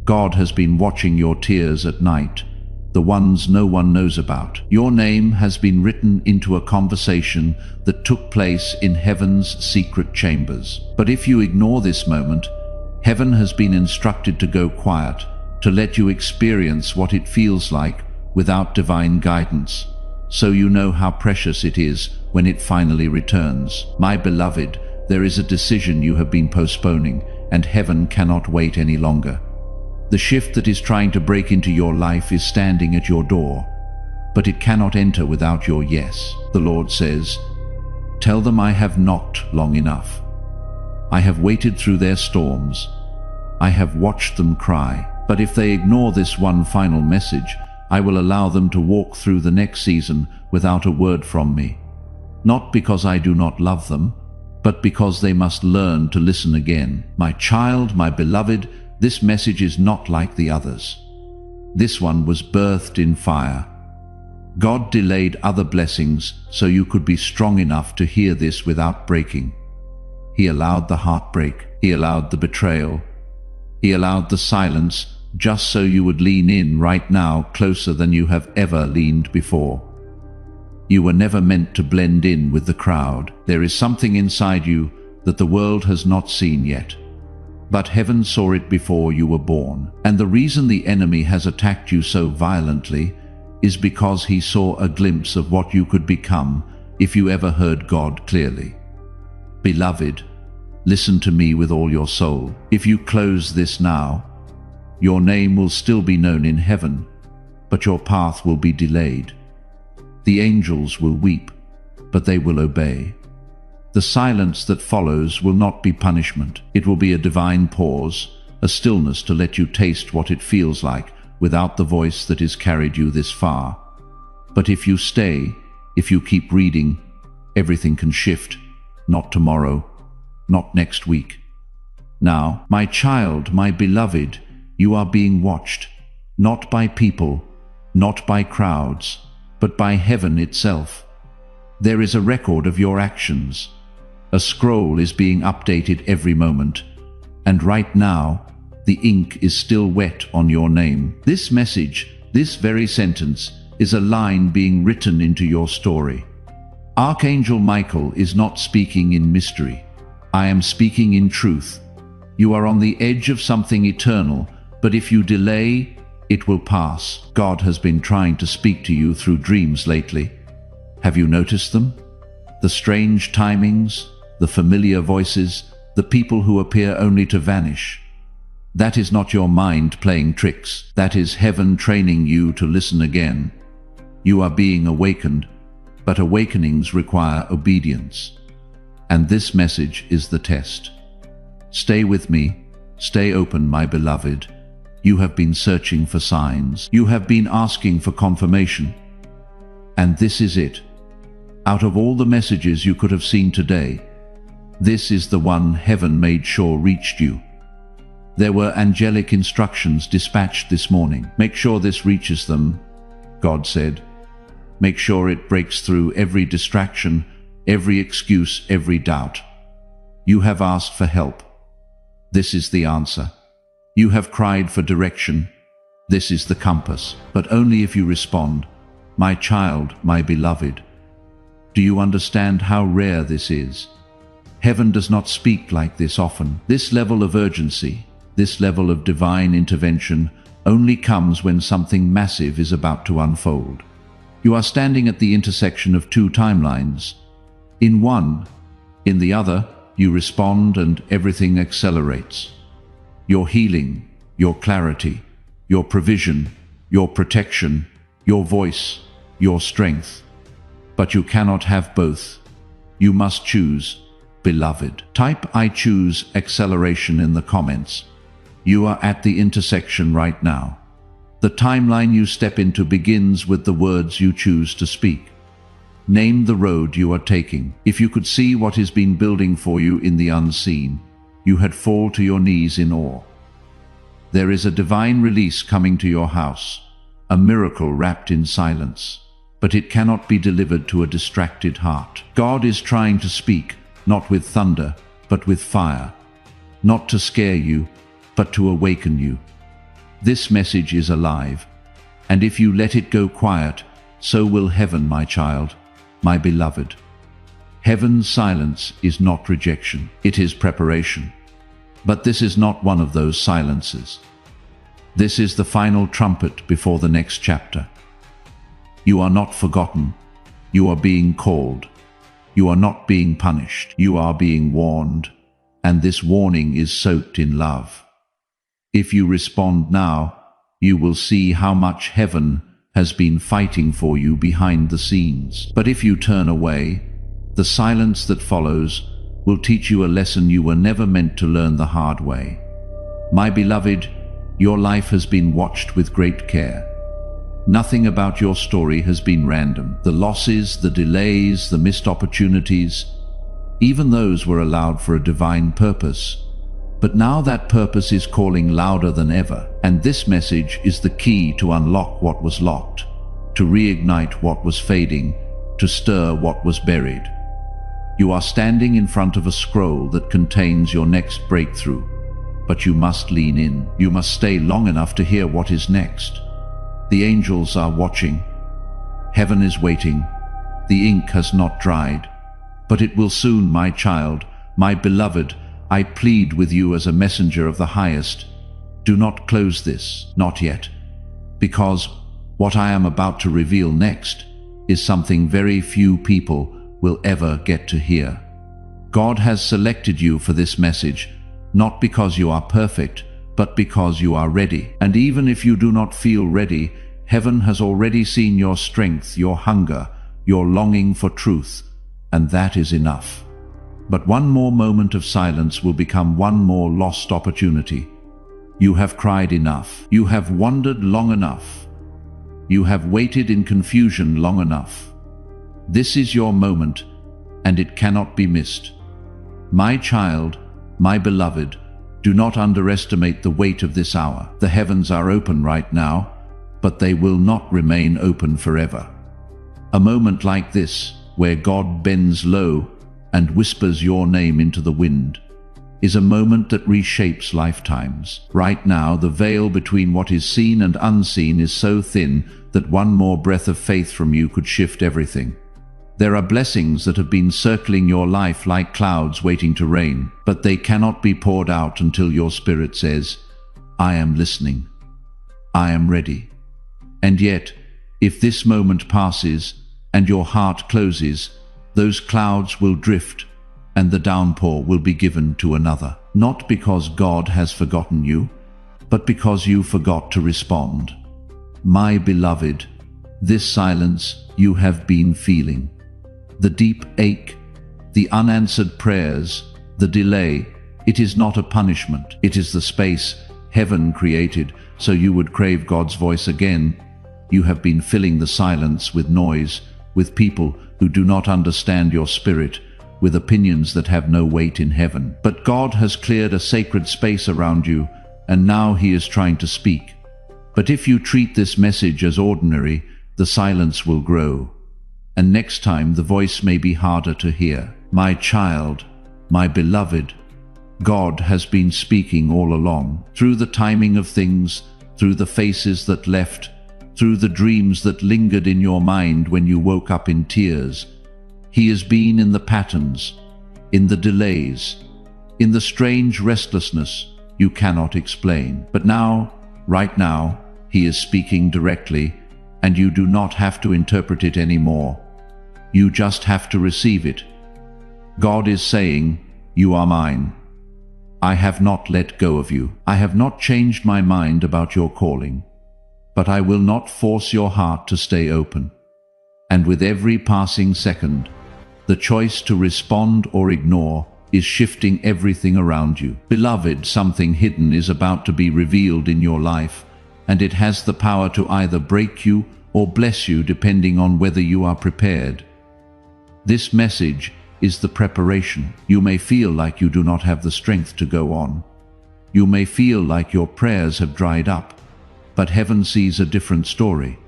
God has been watching your tears at night, the ones no one knows about. Your name has been written into a conversation that took place in heaven's secret chambers. But if you ignore this moment, heaven has been instructed to go quiet, to let you experience what it feels like without divine guidance, so you know how precious it is when it finally returns. My beloved, there is a decision you have been postponing, and heaven cannot wait any longer. The shift that is trying to break into your life is standing at your door, but it cannot enter without your yes. The Lord says, "Tell them I have knocked long enough. I have waited through their storms. I have watched them cry. But if they ignore this one final message, I will allow them to walk through the next season without a word from me. Not because I do not love them, but because they must learn to listen again. My child, my beloved, this message is not like the others. This one was birthed in fire. God delayed other blessings so you could be strong enough to hear this without breaking. He allowed the heartbreak. He allowed the betrayal. He allowed the silence just so you would lean in right now closer than you have ever leaned before. You were never meant to blend in with the crowd. There is something inside you that the world has not seen yet. But heaven saw it before you were born. And the reason the enemy has attacked you so violently is because he saw a glimpse of what you could become if you ever heard God clearly. Beloved, listen to me with all your soul. If you close this now, your name will still be known in heaven, but your path will be delayed. The angels will weep, but they will obey. The silence that follows will not be punishment. It will be a divine pause, a stillness to let you taste what it feels like without the voice that has carried you this far. But if you stay, if you keep reading, everything can shift. Not tomorrow, not next week. Now, my child, my beloved, you are being watched, not by people, not by crowds, but by heaven itself. There is a record of your actions. A scroll is being updated every moment, and right now, the ink is still wet on your name. This message, this very sentence, is a line being written into your story. Archangel Michael is not speaking in mystery. I am speaking in truth. You are on the edge of something eternal, but if you delay, it will pass. God has been trying to speak to you through dreams lately. Have you noticed them? The strange timings, the familiar voices, the people who appear only to vanish. That is not your mind playing tricks. That is heaven training you to listen again. You are being awakened, but awakenings require obedience. And this message is the test. Stay with me. Stay open, my beloved. You have been searching for signs. You have been asking for confirmation. And this is it. Out of all the messages you could have seen today, this is the one heaven made sure reached you. There were angelic instructions dispatched this morning. Make sure this reaches them, God said. Make sure it breaks through every distraction, every excuse, every doubt. You have asked for help. This is the answer. You have cried for direction. This is the compass, but only if you respond. My child, my beloved. Do you understand how rare this is? Heaven does not speak like this often. This level of urgency, this level of divine intervention, only comes when something massive is about to unfold. You are standing at the intersection of two timelines. In one, in the other, you respond and everything accelerates. Your healing, your clarity, your provision, your protection, your voice, your strength. But you cannot have both. You must choose, beloved. Type "I choose acceleration" in the comments. You are at the intersection right now. The timeline you step into begins with the words you choose to speak. Name the road you are taking. If you could see what has been building for you in the unseen, you had fall to your knees in awe. There is a divine release coming to your house, a miracle wrapped in silence, but it cannot be delivered to a distracted heart. God is trying to speak, not with thunder, but with fire, not to scare you, but to awaken you. This message is alive, and if you let it go quiet, so will heaven, my child, my beloved. Heaven's silence is not rejection, it is preparation. But this is not one of those silences. This is the final trumpet before the next chapter. You are not forgotten. You are being called. You are not being punished. You are being warned, and this warning is soaked in love. If you respond now, you will see how much heaven has been fighting for you behind the scenes. But if you turn away, the silence that follows will teach you a lesson you were never meant to learn the hard way. My beloved, your life has been watched with great care. Nothing about your story has been random. The losses, the delays, the missed opportunities, even those were allowed for a divine purpose. But now that purpose is calling louder than ever, and this message is the key to unlock what was locked, to reignite what was fading, to stir what was buried. You are standing in front of a scroll that contains your next breakthrough, but you must lean in. You must stay long enough to hear what is next. The angels are watching. Heaven is waiting. The ink has not dried, but it will soon, my child, my beloved. I plead with you as a messenger of the highest. Do not close this, not yet, because what I am about to reveal next is something very few people will ever get to hear. God has selected you for this message, not because you are perfect, but because you are ready. And even if you do not feel ready, heaven has already seen your strength, your hunger, your longing for truth, and that is enough. But one more moment of silence will become one more lost opportunity. You have cried enough. You have wondered long enough. You have waited in confusion long enough. This is your moment, and it cannot be missed. My child, my beloved, do not underestimate the weight of this hour. The heavens are open right now, but they will not remain open forever. A moment like this, where God bends low and whispers your name into the wind, is a moment that reshapes lifetimes. Right now, the veil between what is seen and unseen is so thin that one more breath of faith from you could shift everything. There are blessings that have been circling your life like clouds waiting to rain, but they cannot be poured out until your spirit says, I am listening. I am ready. And yet, if this moment passes and your heart closes, those clouds will drift and the downpour will be given to another. Not because God has forgotten you, but because you forgot to respond. My beloved, this silence you have been feeling, the deep ache, the unanswered prayers, the delay, it is not a punishment. It is the space heaven created so you would crave God's voice again. You have been filling the silence with noise, with people who do not understand your spirit, with opinions that have no weight in heaven. But God has cleared a sacred space around you, and now He is trying to speak. But if you treat this message as ordinary, the silence will grow, and next time the voice may be harder to hear. My child, my beloved, God has been speaking all along, through the timing of things, through the faces that left, through the dreams that lingered in your mind when you woke up in tears. He has been in the patterns, in the delays, in the strange restlessness you cannot explain. But now, right now, He is speaking directly, and you do not have to interpret it anymore. You just have to receive it. God is saying, you are mine. I have not let go of you. I have not changed my mind about your calling, but I will not force your heart to stay open. And with every passing second, the choice to respond or ignore is shifting everything around you. Beloved, something hidden is about to be revealed in your life, and it has the power to either break you or bless you depending on whether you are prepared. This message is the preparation. You may feel like you do not have the strength to go on. You may feel like your prayers have dried up, but heaven sees a different story.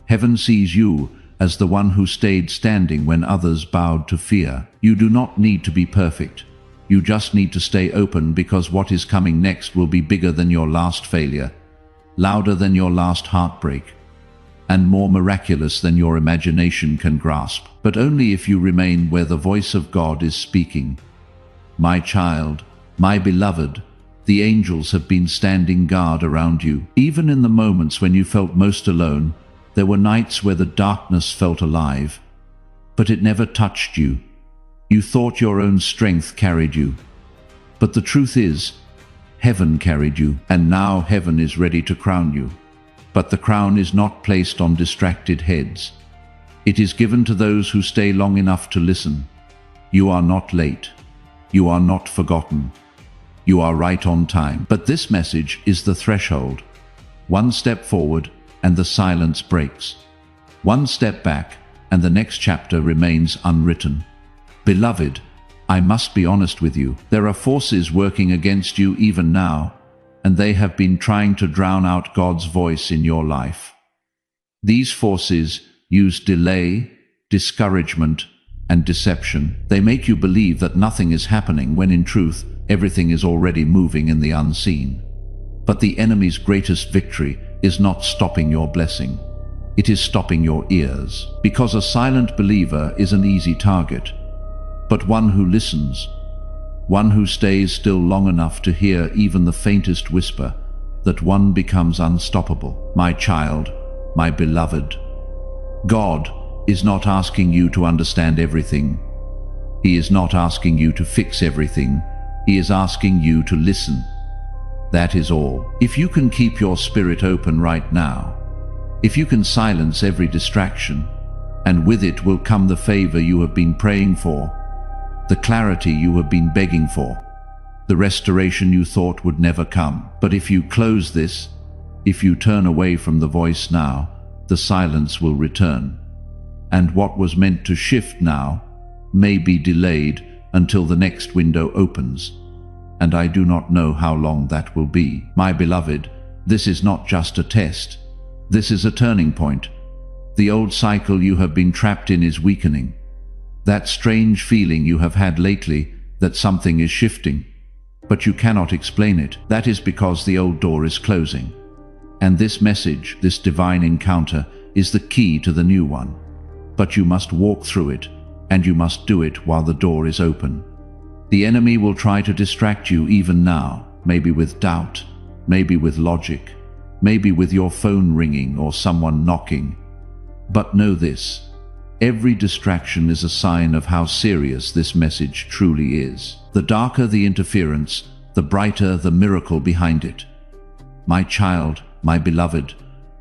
Heaven sees you as the one who stayed standing when others bowed to fear. You do not need to be perfect. You just need to stay open, because what is coming next will be bigger than your last failure, louder than your last heartbreak, and more miraculous than your imagination can grasp. But only if you remain where the voice of God is speaking. My child, my beloved, the angels have been standing guard around you. Even in the moments when you felt most alone, there were nights where the darkness felt alive, but it never touched you. You thought your own strength carried you. But the truth is, heaven carried you, and now heaven is ready to crown you. But the crown is not placed on distracted heads. It is given to those who stay long enough to listen. You are not late. You are not forgotten. You are right on time. But this message is the threshold. One step forward, and the silence breaks. One step back, and the next chapter remains unwritten. Beloved, I must be honest with you. There are forces working against you even now, and they have been trying to drown out God's voice in your life. These forces use delay, discouragement, and deception. They make you believe that nothing is happening when in truth, everything is already moving in the unseen. But the enemy's greatest victory is not stopping your blessing. It is stopping your ears. Because a silent believer is an easy target, but one who listens, one who stays still long enough to hear even the faintest whisper, that one becomes unstoppable. My child, my beloved, God is not asking you to understand everything. He is not asking you to fix everything. He is asking you to listen. That is all. If you can keep your spirit open right now, if you can silence every distraction, and with it will come the favor you have been praying for, the clarity you have been begging for, the restoration you thought would never come. But if you close this, if you turn away from the voice now, the silence will return. And what was meant to shift now may be delayed until the next window opens. And I do not know how long that will be. My beloved, this is not just a test. This is a turning point. The old cycle you have been trapped in is weakening. That strange feeling you have had lately that something is shifting, but you cannot explain it. That is because the old door is closing. And this message, this divine encounter, is the key to the new one. But you must walk through it, and you must do it while the door is open. The enemy will try to distract you even now, maybe with doubt, maybe with logic, maybe with your phone ringing or someone knocking. But know this, every distraction is a sign of how serious this message truly is. The darker the interference, the brighter the miracle behind it. My child, my beloved,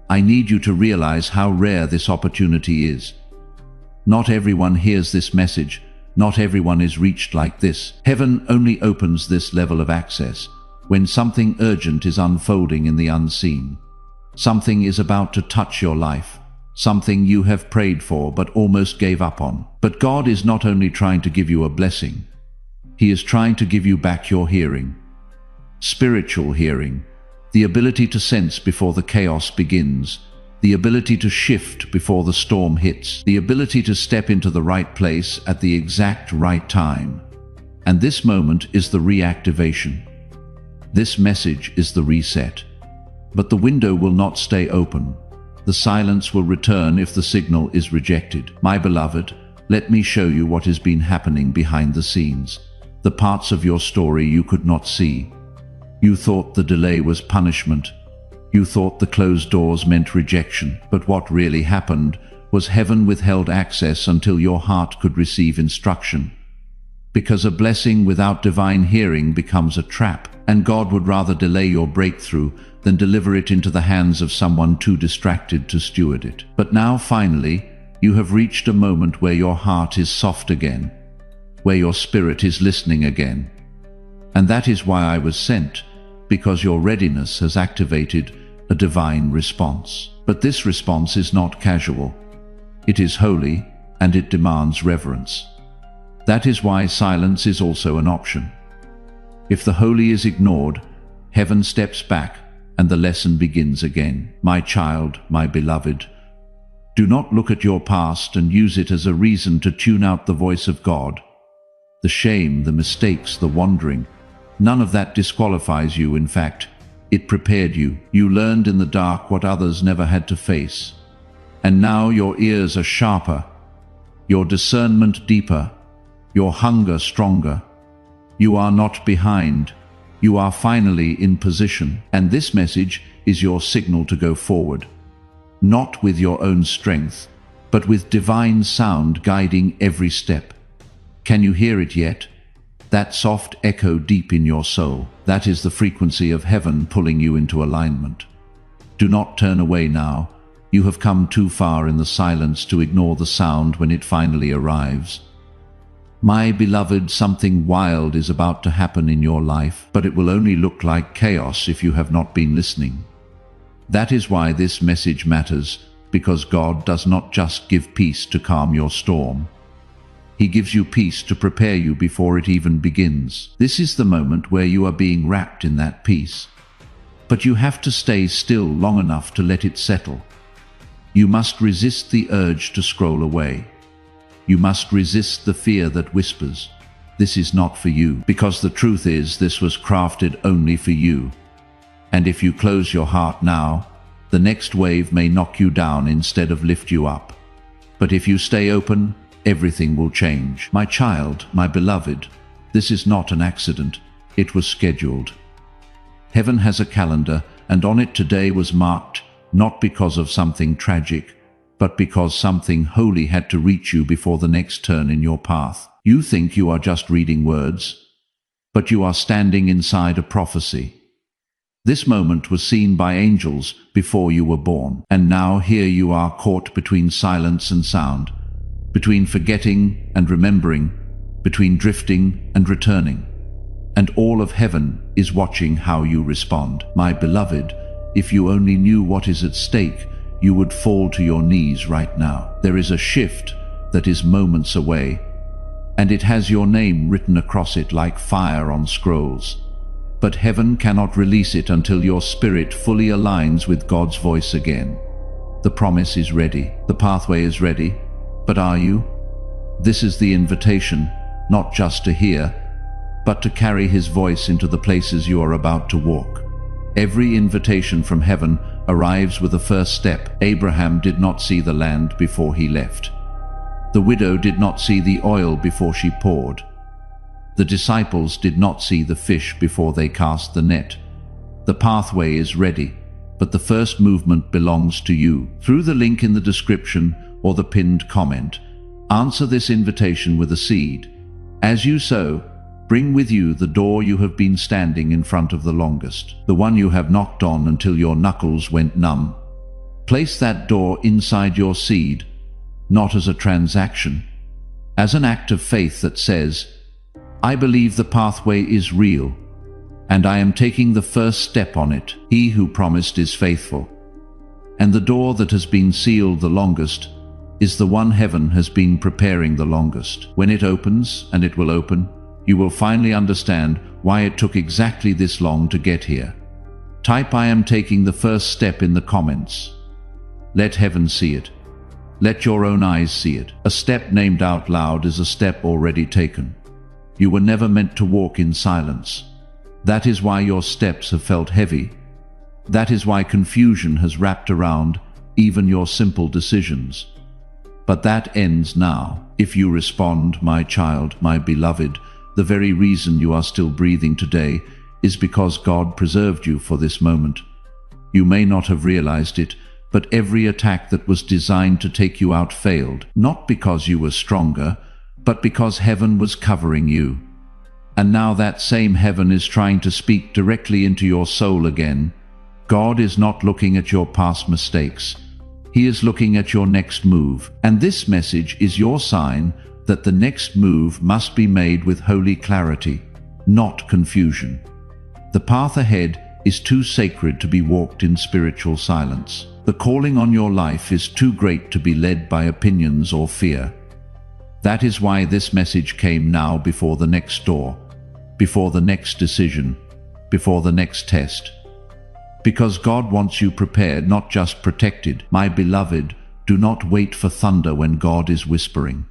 I need you to realize how rare this opportunity is. Not everyone hears this message. Not everyone is reached like this. Heaven only opens this level of access when something urgent is unfolding in the unseen. Something is about to touch your life. Something you have prayed for but almost gave up on. But God is not only trying to give you a blessing. He is trying to give you back your hearing. Spiritual hearing. The ability to sense before the chaos begins. The ability to shift before the storm hits. The ability to step into the right place at the exact right time. And this moment is the reactivation. This message is the reset. But the window will not stay open. The silence will return if the signal is rejected. My beloved, let me show you what has been happening behind the scenes. The parts of your story you could not see. You thought the delay was punishment. You thought the closed doors meant rejection. But what really happened was heaven withheld access until your heart could receive instruction. Because a blessing without divine hearing becomes a trap, and God would rather delay your breakthrough than deliver it into the hands of someone too distracted to steward it. But now, finally, you have reached a moment where your heart is soft again, where your spirit is listening again. And that is why I was sent, because your readiness has activated a divine response. But this response is not casual. It is holy, and it demands reverence. That is why silence is also an option. If the holy is ignored, heaven steps back, and the lesson begins again. My child, my beloved, do not look at your past and use it as a reason to tune out the voice of God. The shame, the mistakes, the wandering, none of that disqualifies you. In fact, it prepared you. You learned in the dark what others never had to face. And now your ears are sharper, your discernment deeper, your hunger stronger. You are not behind. You are finally in position. And this message is your signal to go forward. Not with your own strength, but with divine sound guiding every step. Can you hear it yet? That soft echo deep in your soul. That is the frequency of heaven pulling you into alignment. Do not turn away now. You have come too far in the silence to ignore the sound when it finally arrives. My beloved, something wild is about to happen in your life, but it will only look like chaos if you have not been listening. That is why this message matters, because God does not just give peace to calm your storm. He gives you peace to prepare you before it even begins. This is the moment where you are being wrapped in that peace. But you have to stay still long enough to let it settle. You must resist the urge to scroll away. You must resist the fear that whispers, "This is not for you," because the truth is this was crafted only for you. And if you close your heart now, the next wave may knock you down instead of lift you up. But if you stay open, everything will change. My child, my beloved, this is not an accident. It was scheduled. Heaven has a calendar, and on it today was marked, not because of something tragic, but because something holy had to reach you before the next turn in your path. You think you are just reading words, but you are standing inside a prophecy. This moment was seen by angels before you were born, and now here you are caught between silence and sound, between forgetting and remembering, between drifting and returning. And all of heaven is watching how you respond. My beloved, if you only knew what is at stake, you would fall to your knees right now. There is a shift that is moments away, and it has your name written across it like fire on scrolls. But heaven cannot release it until your spirit fully aligns with God's voice again. The promise is ready. The pathway is ready. But are you? This is the invitation, not just to hear, but to carry His voice into the places you are about to walk. Every invitation from heaven arrives with a first step. Abraham did not see the land before he left. The widow did not see the oil before she poured. The disciples did not see the fish before they cast the net. The pathway is ready, but the first movement belongs to you. Through the link in the description or the pinned comment, answer this invitation with a seed. As you sow, bring with you the door you have been standing in front of the longest, the one you have knocked on until your knuckles went numb. Place that door inside your seed, not as a transaction, as an act of faith that says, I believe the pathway is real, and I am taking the first step on it. He who promised is faithful. And the door that has been sealed the longest is the one heaven has been preparing the longest. When it opens, and it will open, you will finally understand why it took exactly this long to get here. Type I am taking the first step in the comments. Let heaven see it. Let your own eyes see it. A step named out loud is a step already taken. You were never meant to walk in silence. That is why your steps have felt heavy. That is why confusion has wrapped around even your simple decisions. But that ends now. If you respond, my child, my beloved, the very reason you are still breathing today is because God preserved you for this moment. You may not have realized it, but every attack that was designed to take you out failed, not because you were stronger, but because heaven was covering you. And now that same heaven is trying to speak directly into your soul again. God is not looking at your past mistakes. He is looking at your next move. And this message is your sign that the next move must be made with holy clarity, not confusion. The path ahead is too sacred to be walked in spiritual silence. The calling on your life is too great to be led by opinions or fear. That is why this message came now, before the next storm, before the next decision, before the next test. Because God wants you prepared, not just protected. My beloved, do not wait for thunder when God is whispering.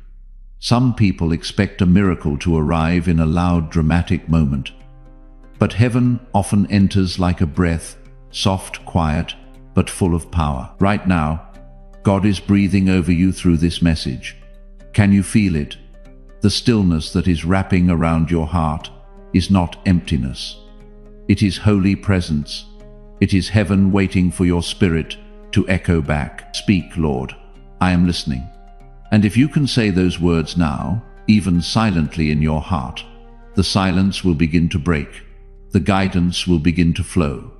Some people expect a miracle to arrive in a loud, dramatic moment. But heaven often enters like a breath, soft, quiet, but full of power. Right now, God is breathing over you through this message. Can you feel it? The stillness that is wrapping around your heart is not emptiness. It is holy presence. It is heaven waiting for your spirit to echo back. Speak, Lord, I am listening. And if you can say those words now, even silently in your heart, the silence will begin to break. The guidance will begin to flow.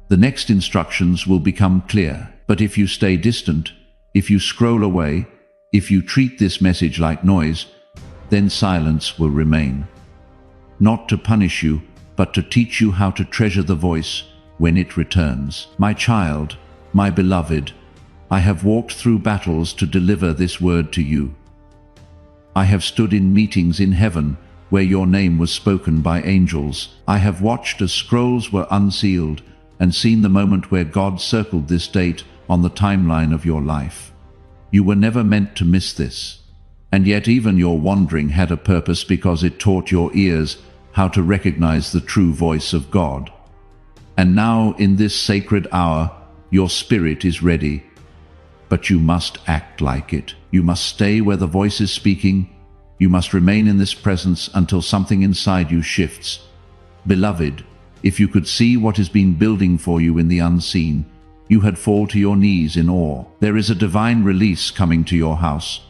The next instructions will become clear. But if you stay distant, if you scroll away, if you treat this message like noise, then silence will remain. Not to punish you, but to teach you how to treasure the voice when it returns. My child, my beloved, I have walked through battles to deliver this word to you. I have stood in meetings in heaven where your name was spoken by angels. I have watched as scrolls were unsealed and seen the moment where God circled this date on the timeline of your life. You were never meant to miss this. And yet even your wandering had a purpose, because it taught your ears how to recognize the true voice of God. And now, in this sacred hour, your spirit is ready. But you must act like it. You must stay where the voice is speaking. You must remain in this presence until something inside you shifts. Beloved, if you could see what has been building for you in the unseen, you had fall to your knees in awe. There is a divine release coming to your house,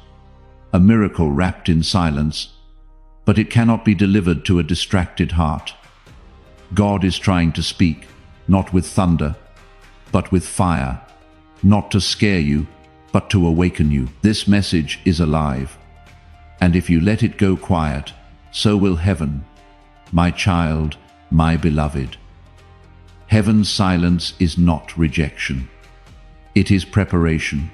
a miracle wrapped in silence, but it cannot be delivered to a distracted heart. God is trying to speak, not with thunder, but with fire, not to scare you, but to awaken you. This message is alive, and if you let it go quiet, so will heaven. My child, my beloved. Heaven's silence is not rejection. It is preparation.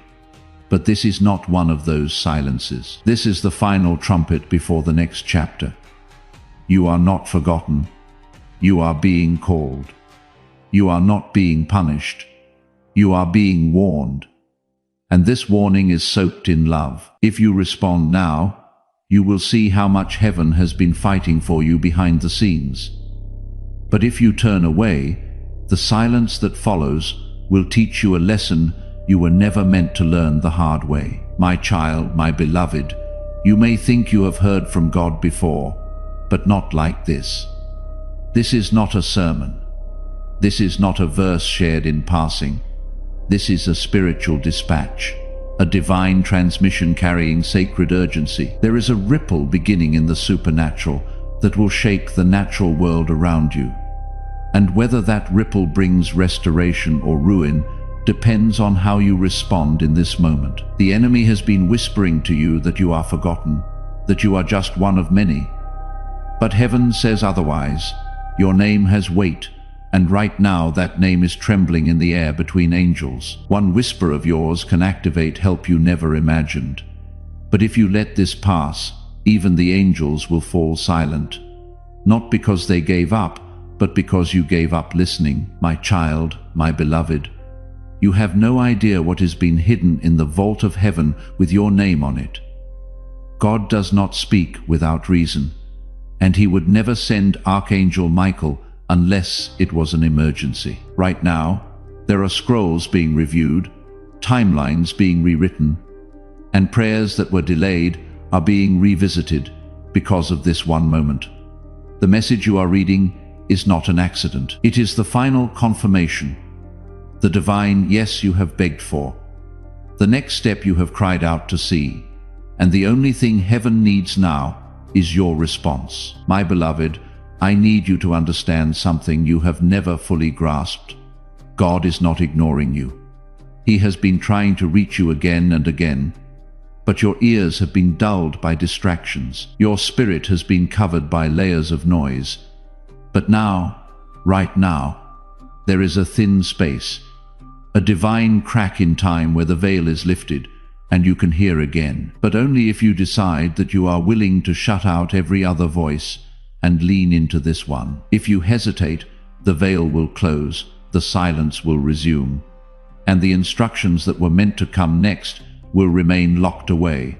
But this is not one of those silences. This is the final trumpet before the next chapter. You are not forgotten. You are being called. You are not being punished. You are being warned. And this warning is soaked in love. If you respond now, you will see how much heaven has been fighting for you behind the scenes. But if you turn away, the silence that follows will teach you a lesson you were never meant to learn the hard way. My child, my beloved, you may think you have heard from God before, but not like this. This is not a sermon. This is not a verse shared in passing. This is a spiritual dispatch, a divine transmission carrying sacred urgency. There is a ripple beginning in the supernatural that will shake the natural world around you. And whether that ripple brings restoration or ruin depends on how you respond in this moment. The enemy has been whispering to you that you are forgotten, that you are just one of many. But heaven says otherwise. Your name has weight, and right now that name is trembling in the air between angels. One whisper of yours can activate help you never imagined. But if you let this pass, even the angels will fall silent. Not because they gave up, but because you gave up listening. My child, my beloved, you have no idea what has been hidden in the vault of heaven with your name on it. God does not speak without reason, and he would never send Archangel Michael unless it was an emergency. Right now, there are scrolls being reviewed, timelines being rewritten, and prayers that were delayed are being revisited because of this one moment. The message you are reading is not an accident. It is the final confirmation, the divine yes you have begged for, the next step you have cried out to see, and the only thing heaven needs now is your response. My beloved, I need you to understand something you have never fully grasped. God is not ignoring you. He has been trying to reach you again and again, but your ears have been dulled by distractions. Your spirit has been covered by layers of noise. But now, right now, There is a thin space, a divine crack in time where the veil is lifted, and you can hear again. But only if you decide that you are willing to shut out every other voice and lean into this one. If you hesitate, the veil will close, the silence will resume, and the instructions that were meant to come next will remain locked away.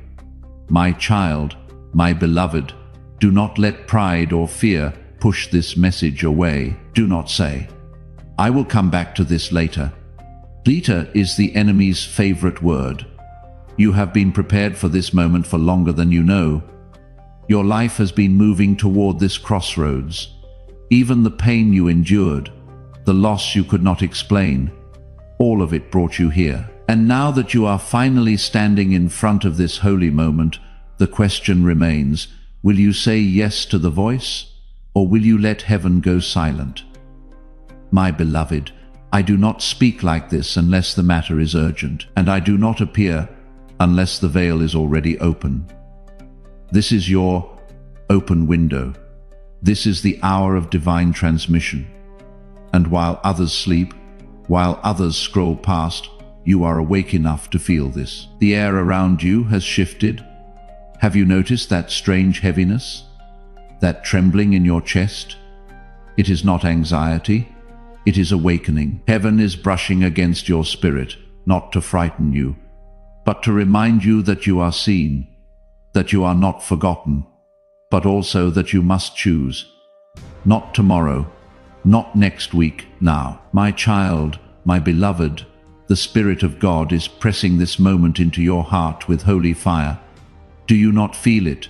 My child, my beloved, do not let pride or fear push this message away. Do not say, "I will come back to this later." Later is the enemy's favorite word. You have been prepared for this moment for longer than you know. Your life has been moving toward this crossroads. Even the pain you endured, the loss you could not explain, all of it brought you here. And now that you are finally standing in front of this holy moment, the question remains, will you say yes to the voice, or will you let heaven go silent? My beloved, I do not speak like this unless the matter is urgent, and I do not appear unless the veil is already open. This is your open window. This is the hour of divine transmission. And while others sleep, while others scroll past, you are awake enough to feel this. The air around you has shifted. Have you noticed that strange heaviness? That trembling in your chest? It is not anxiety. It is awakening. Heaven is brushing against your spirit, not to frighten you, but to remind you that you are seen, that you are not forgotten, but also that you must choose. Not tomorrow, not next week, now. My child, my beloved, the Spirit of God is pressing this moment into your heart with holy fire. Do you not feel it?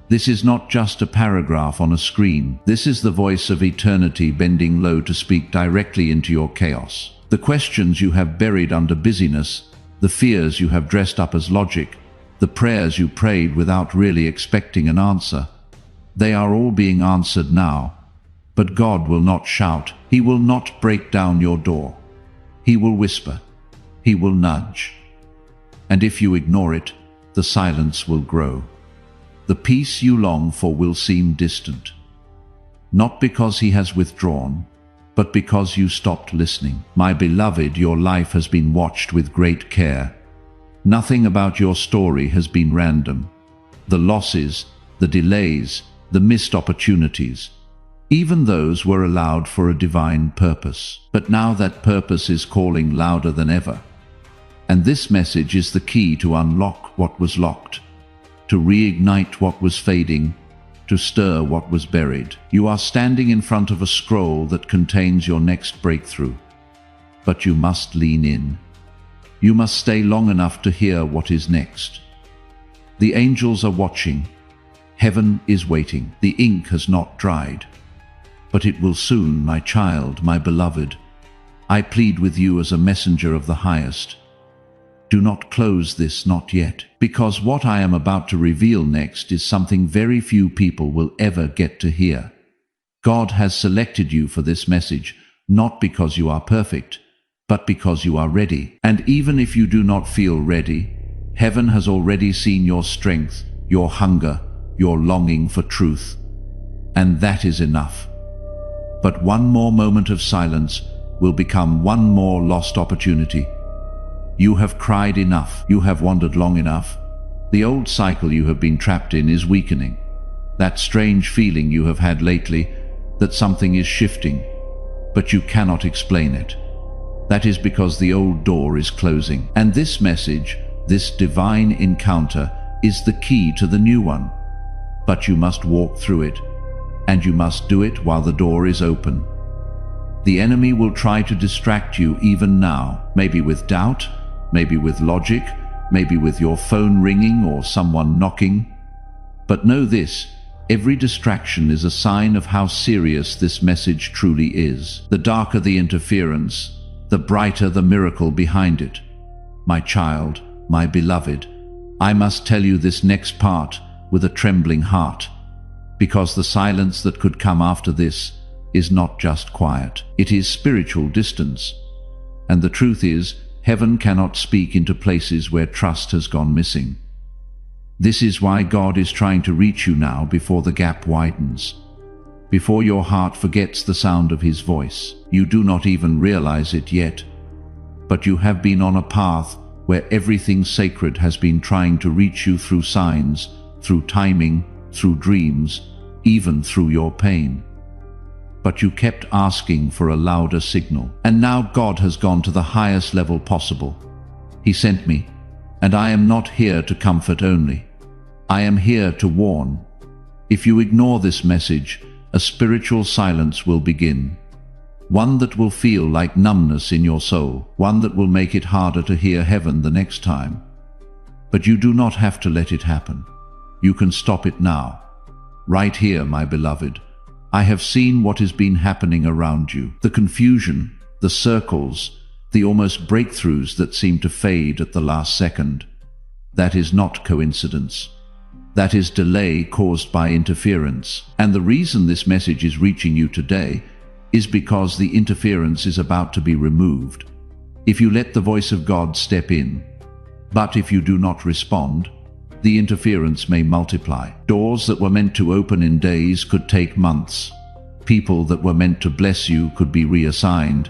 This is not just a paragraph on a screen. This is the voice of eternity bending low to speak directly into your chaos. The questions you have buried under busyness, the fears you have dressed up as logic, the prayers you prayed without really expecting an answer, they are all being answered now. But God will not shout. He will not break down your door. He will whisper. He will nudge. And if you ignore it, the silence will grow. The peace you long for will seem distant. Not because He has withdrawn, but because you stopped listening. My beloved, your life has been watched with great care. Nothing about your story has been random. The losses, the delays, the missed opportunities, even those were allowed for a divine purpose. But now that purpose is calling louder than ever. And this message is the key to unlock what was locked, to reignite what was fading, to stir what was buried. You are standing in front of a scroll that contains your next breakthrough. But you must lean in. You must stay long enough to hear what is next. The angels are watching. Heaven is waiting. The ink has not dried. But it will soon, my child, my beloved. I plead with you as a messenger of the highest. Do not close this, not yet, because what I am about to reveal next is something very few people will ever get to hear. God has selected you for this message, not because you are perfect, but because you are ready. And even if you do not feel ready, heaven has already seen your strength, your hunger, your longing for truth. And that is enough. But one more moment of silence will become one more lost opportunity. You have cried enough. You have wandered long enough. The old cycle you have been trapped in is weakening. That strange feeling you have had lately, that something is shifting, but you cannot explain it. That is because the old door is closing. And this message, this divine encounter, is the key to the new one. But you must walk through it, and you must do it while the door is open. The enemy will try to distract you even now, maybe with doubt, maybe with logic, maybe with your phone ringing or someone knocking. But know this, every distraction is a sign of how serious this message truly is. The darker the interference, the brighter the miracle behind it. My child, my beloved, I must tell you this next part with a trembling heart, because the silence that could come after this is not just quiet. It is spiritual distance. And the truth is, heaven cannot speak into places where trust has gone missing. This is why God is trying to reach you now before the gap widens. before your heart forgets the sound of His voice. You do not even realize it yet, but you have been on a path where everything sacred has been trying to reach you through signs, through timing, through dreams, even through your pain. But you kept asking for a louder signal. And now God has gone to the highest level possible. He sent me, and I am not here to comfort only. I am here to warn. If you ignore this message, a spiritual silence will begin. One that will feel like numbness in your soul, one that will make it harder to hear heaven the next time. But you do not have to let it happen. You can stop it now. Right here, my beloved. I have seen what has been happening around you. The confusion, the circles, the almost breakthroughs that seem to fade at the last second. That is not coincidence. That is delay caused by interference. And the reason this message is reaching you today is because the interference is about to be removed. If you let the voice of God step in, but if you do not respond, the interference may multiply. Doors that were meant to open in days could take months. People that were meant to bless you could be reassigned.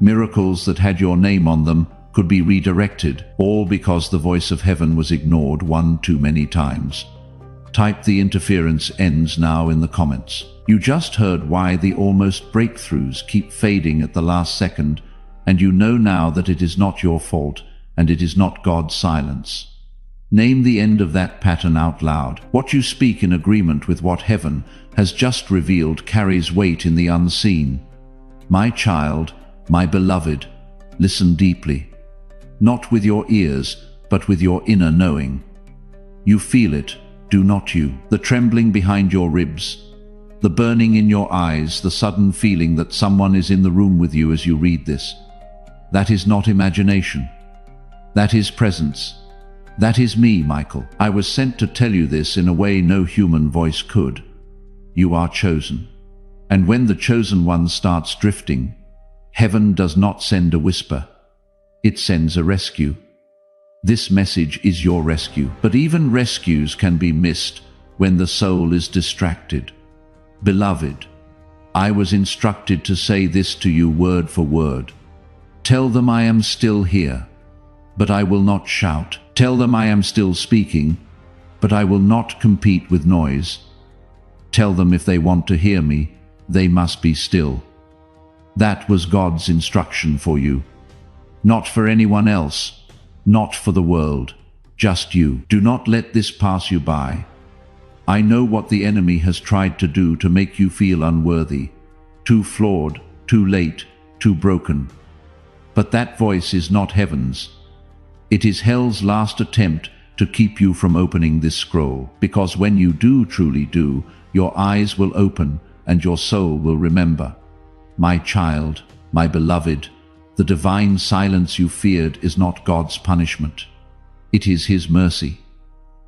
Miracles that had your name on them could be redirected, all because the voice of heaven was ignored one too many times. Type "the interference ends" now in the comments. You just heard why the almost breakthroughs keep fading at the last second, and you know now that it is not your fault, and it is not God's silence. Name the end of that pattern out loud. What you speak in agreement with what heaven has just revealed carries weight in the unseen. My child, my beloved, listen deeply. Not with your ears, but with your inner knowing. You feel it, do not you? The trembling behind your ribs, the burning in your eyes, the sudden feeling that someone is in the room with you as you read this. That is not imagination. That is presence. That is me, Michael. I was sent to tell you this in a way no human voice could. You are chosen. And when the chosen one starts drifting, heaven does not send a whisper. It sends a rescue. This message is your rescue. But even rescues can be missed when the soul is distracted. Beloved, I was instructed to say this to you word for word. Tell them I am still here, but I will not shout. Tell them I am still speaking, but I will not compete with noise. Tell them if they want to hear me, they must be still. That was God's instruction for you. Not for anyone else, not for the world, just you. Do not let this pass you by. I know what the enemy has tried to do to make you feel unworthy, too flawed, too late, too broken. But that voice is not heaven's. It is hell's last attempt to keep you from opening this scroll, because when you do truly do, your eyes will open and your soul will remember. My child, my beloved, the divine silence you feared is not God's punishment. It is His mercy.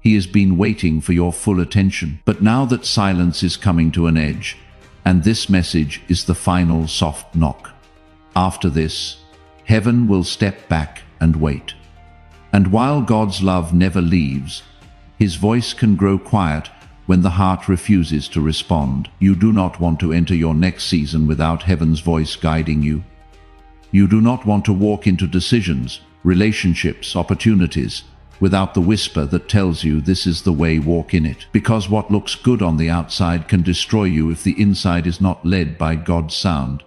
He has been waiting for your full attention. But now that silence is coming to an edge, and this message is the final soft knock. After this, heaven will step back and wait. And while God's love never leaves, His voice can grow quiet when the heart refuses to respond. You do not want to enter your next season without heaven's voice guiding you. You do not want to walk into decisions, relationships, opportunities, without the whisper that tells you this is the way, walk in it. Because what looks good on the outside can destroy you if the inside is not led by God's sound.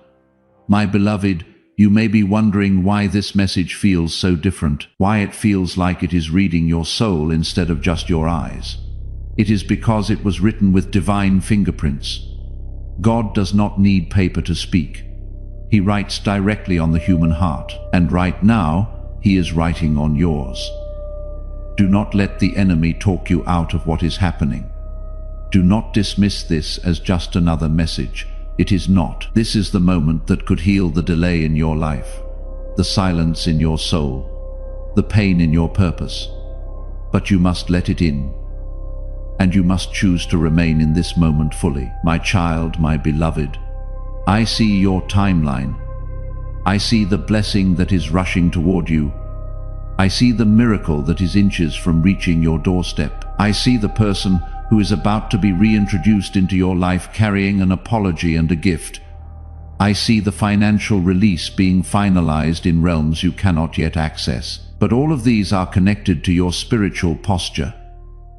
My beloved, you may be wondering why this message feels so different, why it feels like it is reading your soul instead of just your eyes. It is because it was written with divine fingerprints. God does not need paper to speak. He writes directly on the human heart, and right now, He is writing on yours. Do not let the enemy talk you out of what is happening. Do not dismiss this as just another message. It is not. This is the moment that could heal the delay in your life, the silence in your soul, the pain in your purpose. But you must let it in, and you must choose to remain in this moment fully. My child, my beloved, I see your timeline. I see the blessing that is rushing toward you. I see the miracle that is inches from reaching your doorstep. I see the person who is about to be reintroduced into your life carrying an apology and a gift. I see the financial release being finalized in realms you cannot yet access. But all of these are connected to your spiritual posture,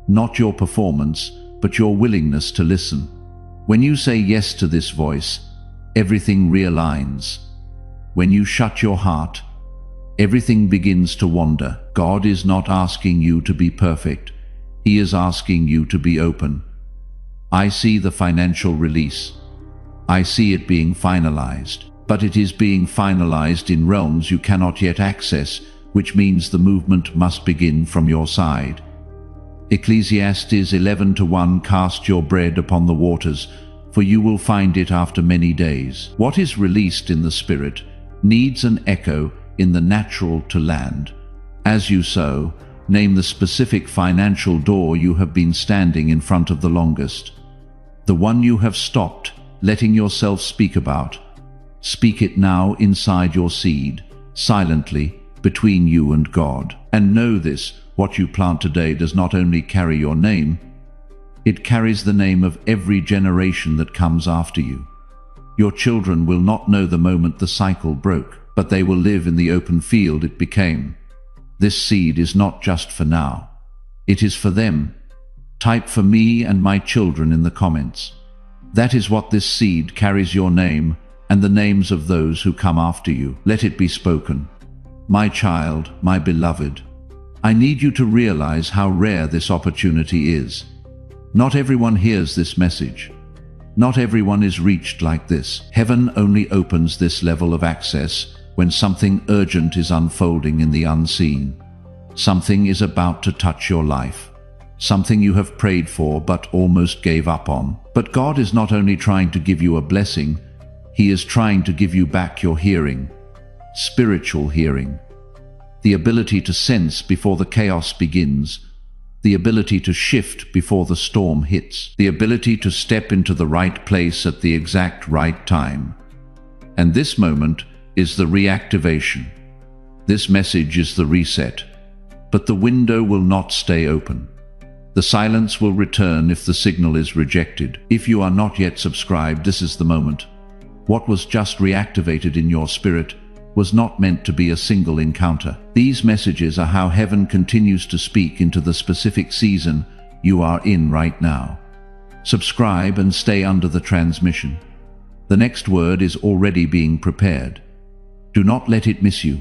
not your performance, but your willingness to listen. When you say yes to this voice, everything realigns. When you shut your heart, everything begins to wander. God is not asking you to be perfect. He is asking you to be open. I see the financial release. I see it being finalized, but it is being finalized in realms you cannot yet access, which means the movement must begin from your side. Ecclesiastes 11:1 Cast your bread upon the waters, for you will find it after many days. What is released in the spirit needs an echo in the natural to land. As you sow, name the specific financial door you have been standing in front of the longest. The one you have stopped letting yourself speak about. Speak it now inside your seed, silently, between you and God. And know this, what you plant today does not only carry your name, it carries the name of every generation that comes after you. Your children will not know the moment the cycle broke, but they will live in the open field it became. This seed is not just for now. It is for them. Type for me and my children in the comments. That is what this seed carries, your name and the names of those who come after you. Let it be spoken. My child, my beloved, I need you to realize how rare this opportunity is. Not everyone hears this message. Not everyone is reached like this. Heaven only opens this level of access when something urgent is unfolding in the unseen. Something is about to touch your life. Something you have prayed for but almost gave up on. But God is not only trying to give you a blessing, He is trying to give you back your hearing. Spiritual hearing. The ability to sense before the chaos begins. The ability to shift before the storm hits. The ability to step into the right place at the exact right time. And this moment is the reactivation. This message is the reset. But the window will not stay open. The silence will return if the signal is rejected. If you are not yet subscribed, this is the moment. What was just reactivated in your spirit was not meant to be a single encounter. These messages are how heaven continues to speak into the specific season you are in right now. Subscribe and stay under the transmission. The next word is already being prepared. Do not let it miss you.